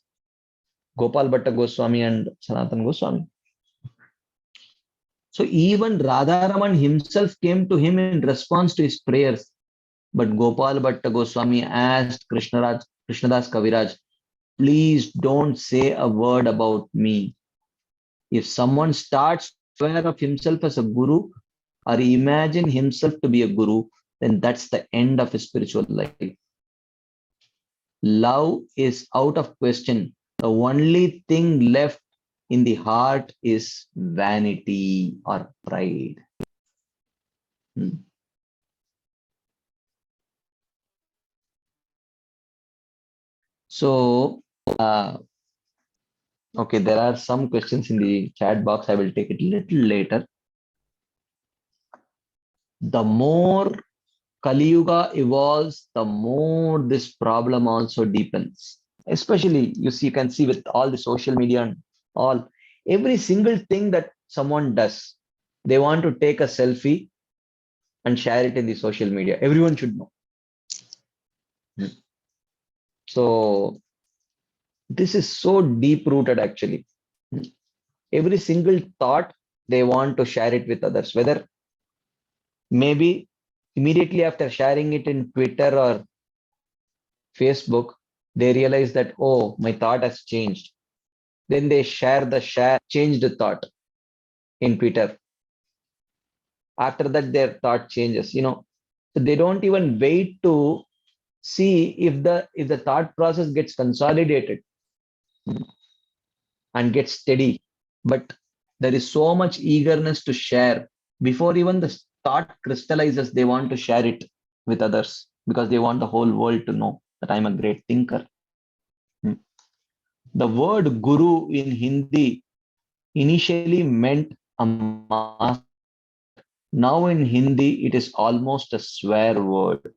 Gopal Bhatta Goswami and Sanatana Goswami. So even Radharaman himself came to him in response to his prayers. But Gopal Bhatta Goswami asked Krishnadas Kaviraj, please don't say a word about me. If someone starts aware of himself as a guru, or imagine himself to be a guru, then that's the end of his spiritual life. Love is out of question. The only thing left in the heart is vanity or pride. So, okay, there are some questions in the chat box. I will take it a little later. The more Kali Yuga evolves, the more this problem also deepens. Especially, you can see with all the social media and all, every single thing that someone does, they want to take a selfie and share it in the social media. Everyone should know. So, this is so deep-rooted actually. Every single thought, they want to share it with others, whether maybe immediately after sharing it in Twitter or Facebook, they realize that, oh, my thought has changed. Then they share the changed thought in Twitter. After that, their thought changes. So they don't even wait to see if the thought process gets consolidated and gets steady. But there is so much eagerness to share. Before even the thought crystallizes, they want to share it with others because they want the whole world to know that I'm a great thinker. The word guru in Hindi initially meant a master. Now in Hindi, it is almost a swear word.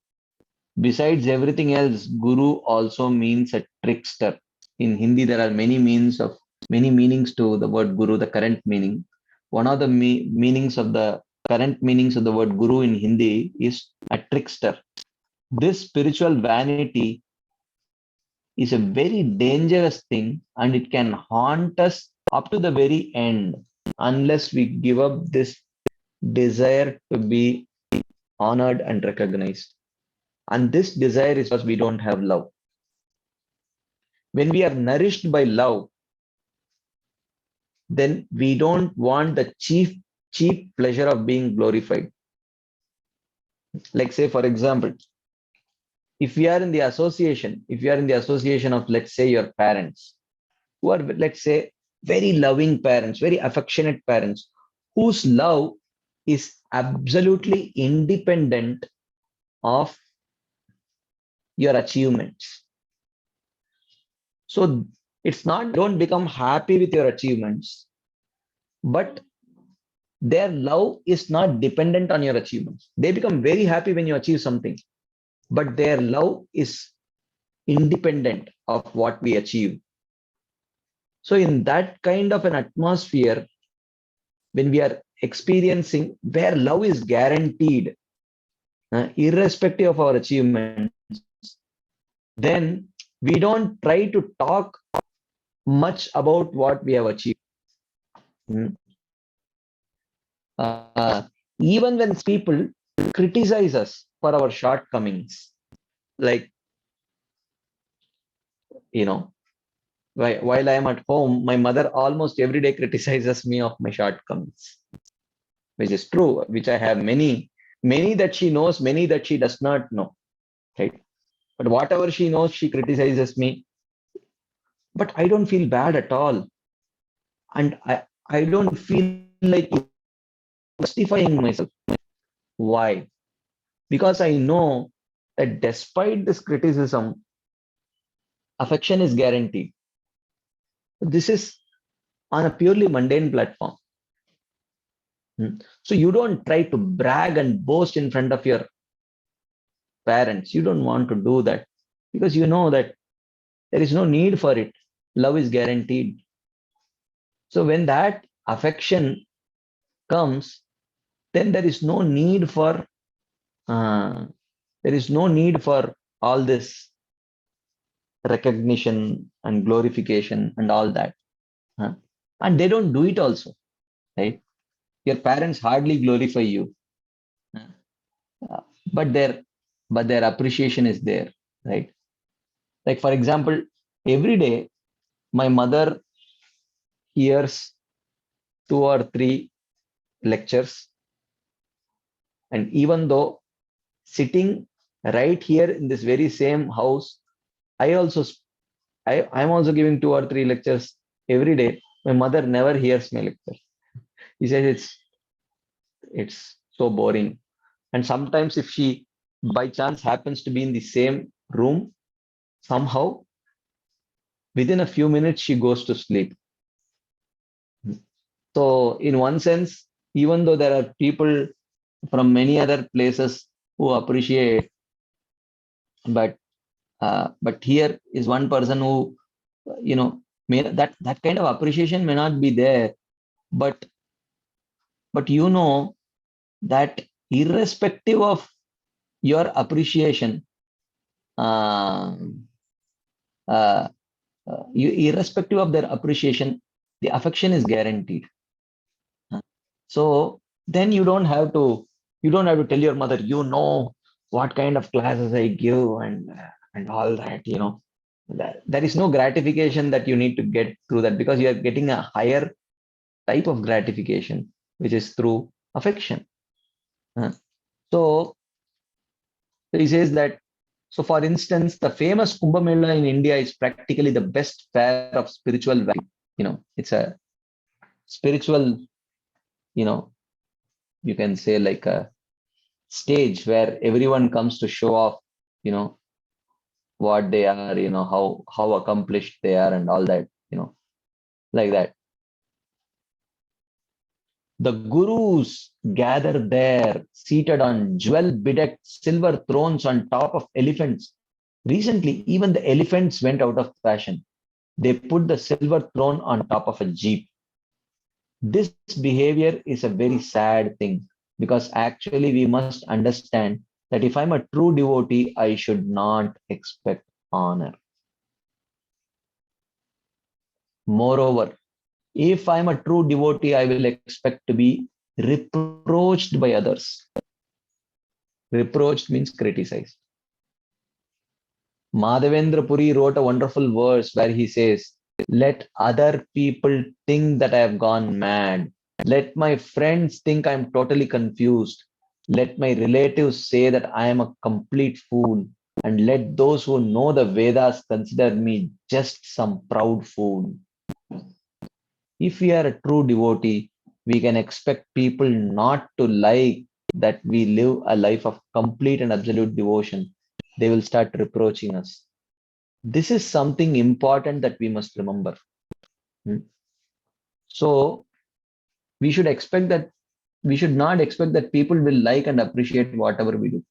Besides everything else, guru also means a trickster. In Hindi, there are many meanings to the word guru, the current meaning. One of the current meanings of the word guru in Hindi is a trickster. This spiritual vanity is a very dangerous thing, and it can haunt us up to the very end unless we give up this desire to be honored and recognized. And this desire is because we don't have love. When we are nourished by love, then we don't want the cheap pleasure of being glorified. Like say, for example, if we are in the association of, let's say, your parents, who are, let's say, very loving parents, very affectionate parents, whose love is absolutely independent of your achievements. So it's not, don't become happy with your achievements, but their love is not dependent on your achievements. They become very happy when you achieve something, but their love is independent of what we achieve. So in that kind of an atmosphere, when we are experiencing where love is guaranteed, irrespective of our achievements, then we don't try to talk much about what we have achieved. Even when people criticize us for our shortcomings, like, while I am at home, my mother almost every day criticizes me of my shortcomings, which is true, which I have many that she knows, many that she does not know, right? But whatever she knows, she criticizes me. But I don't feel bad at all. And I don't feel like justifying myself. Why? Because I know that despite this criticism, affection is guaranteed. This is on a purely mundane platform. So you don't try to brag and boast in front of your parents. You don't want to do that because you know that there is no need for it. Love is guaranteed. So when that affection comes, then there is no need for all this recognition and glorification and all that. And they don't do it also, right? Your parents hardly glorify you, but their appreciation is there, right? Like for example, every day my mother hears 2 or 3 lectures, and even though sitting right here in this very same house, I'm also giving 2 or 3 lectures every day. My mother never hears my lecture. He says it's so boring. And sometimes if she by chance happens to be in the same room, somehow within a few minutes she goes to sleep. So in one sense, even though there are people from many other places who appreciate, but here is one person who, that kind of appreciation may not be there, but that irrespective of your appreciation, uh, uh, irrespective of their appreciation, the affection is guaranteed. So then you don't have to tell your mother, what kind of classes I give and all that, there is no gratification that you need to get through that, because you are getting a higher type of gratification, which is through affection. So he says that, so for instance, the famous Kumbh Mela in India is practically the best fair of spiritual value. It's a spiritual, you can say like a stage where everyone comes to show off, what they are, how accomplished they are and all that, like that. The gurus gather there, seated on jewel-bedecked silver thrones on top of elephants. Recently, even the elephants went out of fashion. They put the silver throne on top of a jeep. This behavior is a very sad thing, because actually we must understand that if I'm a true devotee, I should not expect honor. Moreover, if I'm a true devotee, I will expect to be reproached by others. Reproached means criticized. Madhavendra Puri wrote a wonderful verse where he says, let other people think that I have gone mad. Let my friends think I'm totally confused. Let my relatives say that I am a complete fool. And let those who know the Vedas consider me just some proud fool. If we are a true devotee, we can expect people not to like that we live a life of complete and absolute devotion. They will start reproaching us. This is something important that we must remember. So we should expect that we should not expect that people will like and appreciate whatever we do.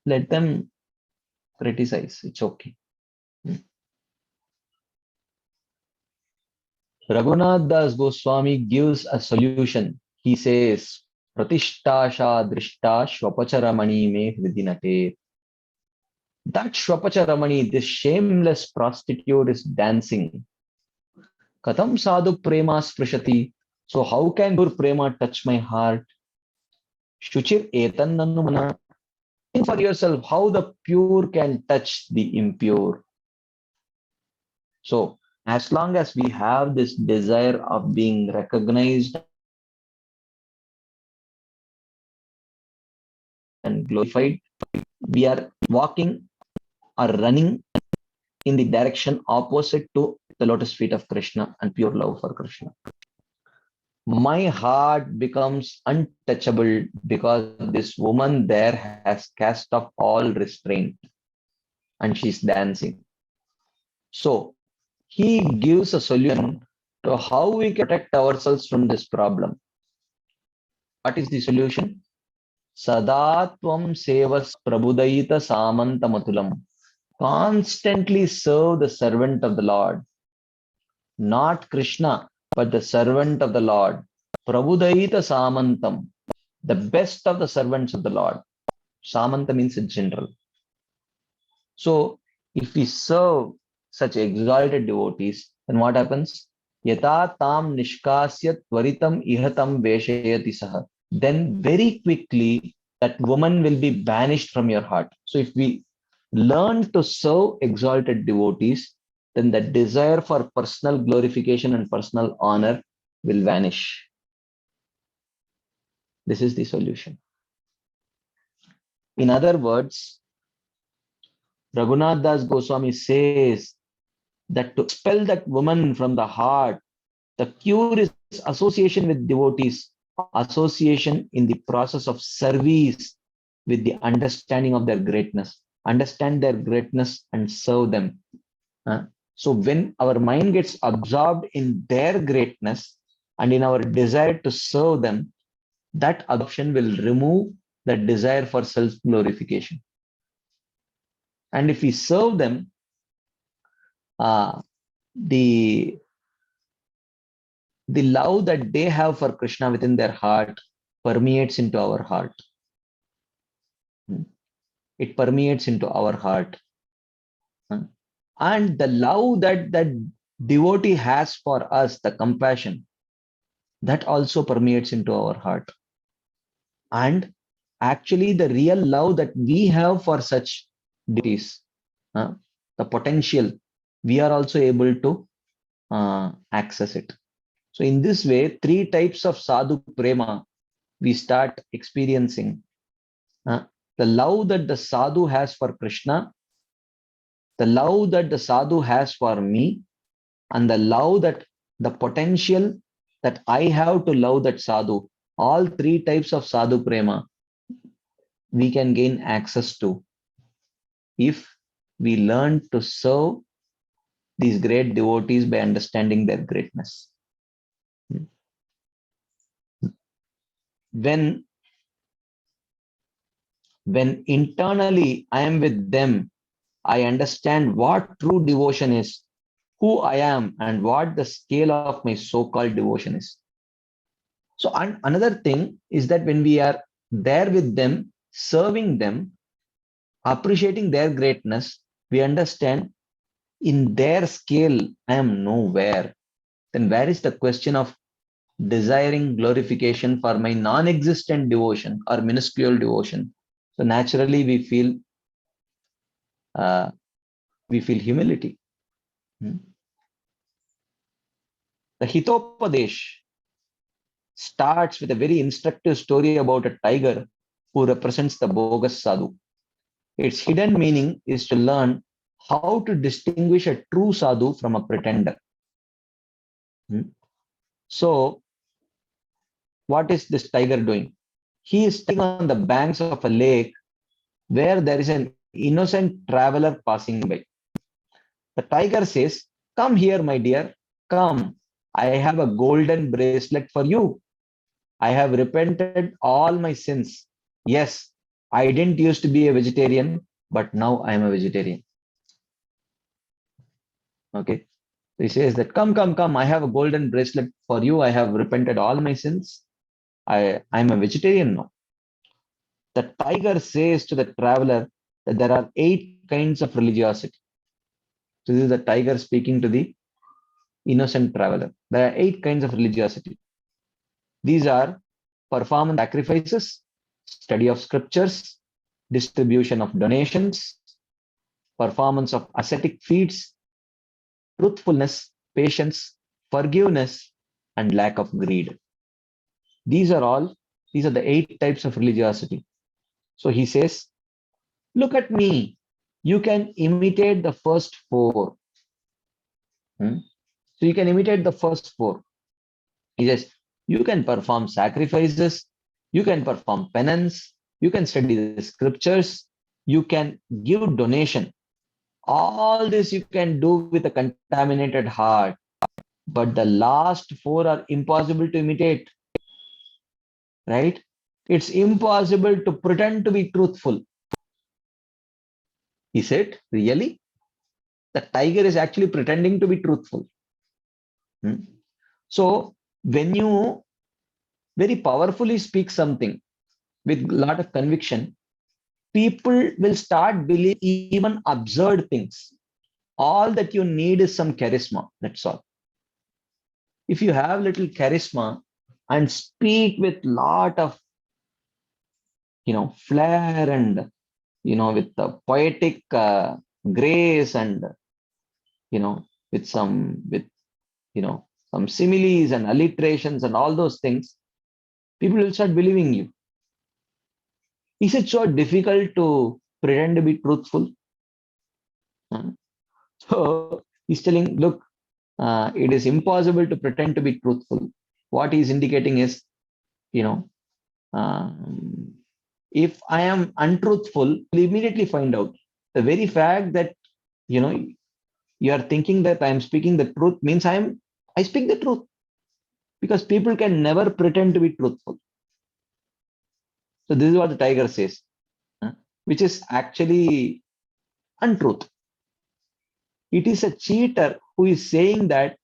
Let them criticize. It's okay. Raghunath Das Goswami gives a solution. He says, Pratishtasha drishta shvapacharamani me hridinate. That Shvapacharamani, this shameless prostitute, is dancing. Katham sadhu prema sprishati. So how can your prema touch my heart? Shuchir etan nanumana. Think for yourself how the pure can touch the impure. So as long as we have this desire of being recognized and glorified, we are walking or running in the direction opposite to the lotus feet of Krishna and pure love for Krishna. My heart becomes untouchable because this woman there has cast off all restraint and she's dancing. So he gives a solution to how we can protect ourselves from this problem. What is the solution? Sadatvam sevas prabudayita samantamadulam. Constantly serve the servant of the Lord. Not Krishna, but the servant of the Lord. Prabudayita samantam. The best of the servants of the Lord. Samanta means in general. So if we serve such exalted devotees, then what happens? Yata tam nishkasya tvaritam ihatam veshayati saha. Then very quickly that woman will be banished from your heart. So if we learn to serve exalted devotees, then the desire for personal glorification and personal honor will vanish. This is the solution. In other words, Raghunath Das Goswami says that to expel that woman from the heart, the cure is association with devotees, association in the process of service with the understanding of their greatness. Understand their greatness and serve them. So when our mind gets absorbed in their greatness and in our desire to serve them, that absorption will remove the desire for self-glorification. And if we serve them, the love that they have for Krishna within their heart permeates into our heart. It permeates into our heart. And the love that that devotee has for us, the compassion, that also permeates into our heart. And actually the real love that we have for such devotees, the potential, we are also able to access it. So in this way, three types of sadhu prema we start experiencing. The love that the sadhu has for Krishna, the love that the sadhu has for me, and the love that the potential that I have to love that sadhu. All three types of sadhu prema we can gain access to if we learn to serve these great devotees by understanding their greatness. When internally I am with them, I understand what true devotion is, who I am, and what the scale of my so-called devotion is. So another thing is that when we are there with them, serving them, appreciating their greatness, we understand in their scale, I am nowhere. Then where is the question of desiring glorification for my non-existent devotion or minuscule devotion? So naturally we feel we feel humility. The Hitopadesh starts with a very instructive story about a tiger who represents the bogus sadhu. Its hidden meaning is to learn how to distinguish a true sadhu from a pretender. So, what is this tiger doing? He is sitting on the banks of a lake where there is an innocent traveler passing by. The tiger says, "Come here, my dear, come. I have a golden bracelet for you. I have repented all my sins. Yes, I didn't used to be a vegetarian, but now I am a vegetarian." Okay. He says that, come, come, come. I have a golden bracelet for you. I have repented all my sins. I'm a vegetarian now. The tiger says to the traveler that there are 8 kinds of religiosity. So this is the tiger speaking to the innocent traveler. There are 8 kinds of religiosity. These are performance sacrifices, study of scriptures, distribution of donations, performance of ascetic feats, truthfulness, patience, forgiveness, and lack of greed. These are the 8 types of religiosity. So he says, look at me. You can imitate the first 4. So you can imitate the first 4. He says, you can perform sacrifices, you can perform penance, you can study the scriptures, you can give donation. All this you can do with a contaminated heart. But the last 4 are impossible to imitate. Right? It's impossible to pretend to be truthful. He said, really? The tiger is actually pretending to be truthful. So when you very powerfully speak something with a lot of conviction, people will start believing even absurd things. All that you need is some charisma. That's all. If you have little charisma and speak with lot of, flair and, with the poetic grace and, with some similes and alliterations and all those things, people will start believing you. Is it so difficult to pretend to be truthful? So he's telling, look, it is impossible to pretend to be truthful. What he's indicating is, if I am untruthful, you'll immediately find out. The very fact that, you are thinking that I am speaking the truth means I speak the truth. Because people can never pretend to be truthful. So this is what the tiger says, which is actually untruth. It is a cheater who is saying that,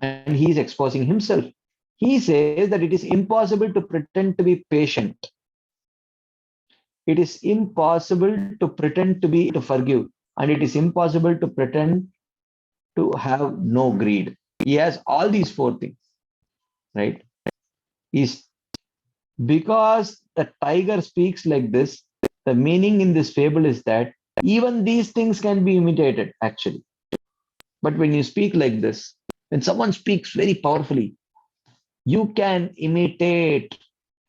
and he is exposing himself. He says that it is impossible to pretend to be patient. It is impossible to pretend to forgive, and it is impossible to pretend to have no greed. He has all these 4 things, right? Because the tiger speaks like this, the meaning in this fable is that even these things can be imitated, actually. But when you speak like this, when someone speaks very powerfully, you can imitate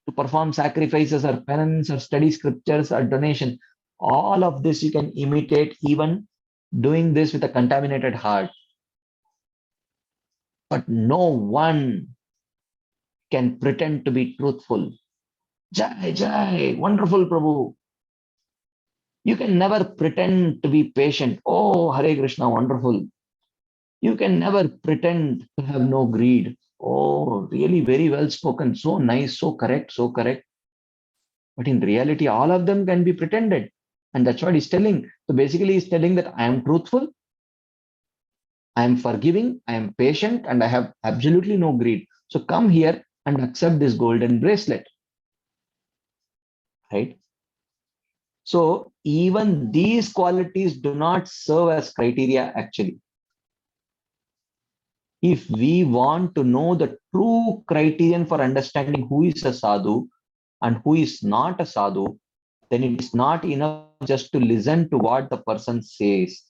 to perform sacrifices or penance or study scriptures or donation. All of this you can imitate, even doing this with a contaminated heart. But no one can pretend to be truthful. Jai, Jai, wonderful Prabhu. You can never pretend to be patient. Oh, Hare Krishna, wonderful. You can never pretend to have no greed. Oh, really very well spoken. So nice, so correct, so correct. But in reality, all of them can be pretended. And that's what he's telling. So basically, he's telling that I am truthful, I am forgiving, I am patient, and I have absolutely no greed. So come here and accept this golden bracelet. Right? So even these qualities do not serve as criteria, actually. If we want to know the true criterion for understanding who is a sadhu and who is not a sadhu, then it's not enough just to listen to what the person says.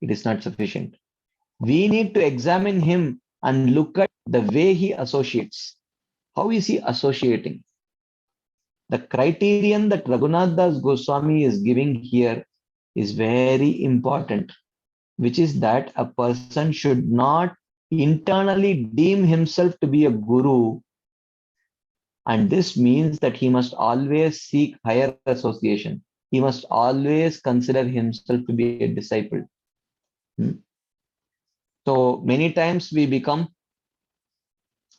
It is not sufficient. We need to examine him and look at the way he associates. How is he associating? The criterion that Raghunath Das Goswami is giving here is very important, which is that a person should not internally deem himself to be a guru, and this means that he must always seek higher association. He must always consider himself to be a disciple. So many times we become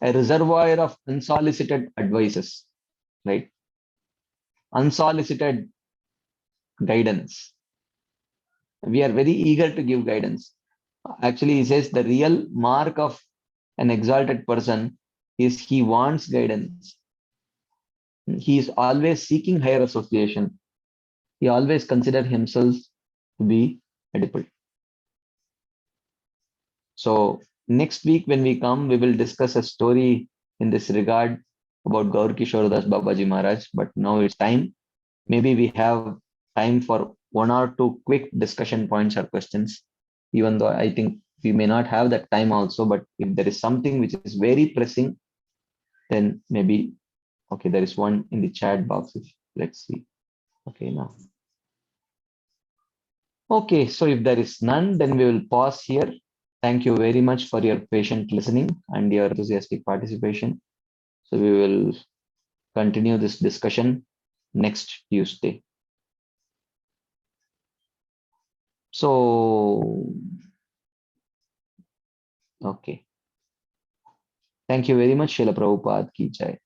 a reservoir of unsolicited advices, right? Unsolicited guidance. We are very eager to give guidance. Actually, he says the real mark of an exalted person is he wants guidance. He is always seeking higher association. He always considers himself to be edible. So next week when we come, we will discuss a story in this regard about Gaur Kishore Das Babaji Maharaj. But now it's time. Maybe we have time for one or two quick discussion points or questions, even though I think we may not have that time also. But if there is something which is very pressing, then maybe, okay, there is one in the chat box. Let's see. Okay, now. Okay, so if there is none, then we will pause here. Thank you very much for your patient listening and your enthusiastic participation. So we will continue this discussion next Tuesday. So, okay. Thank you very much. Srila Prabhupada ki jai.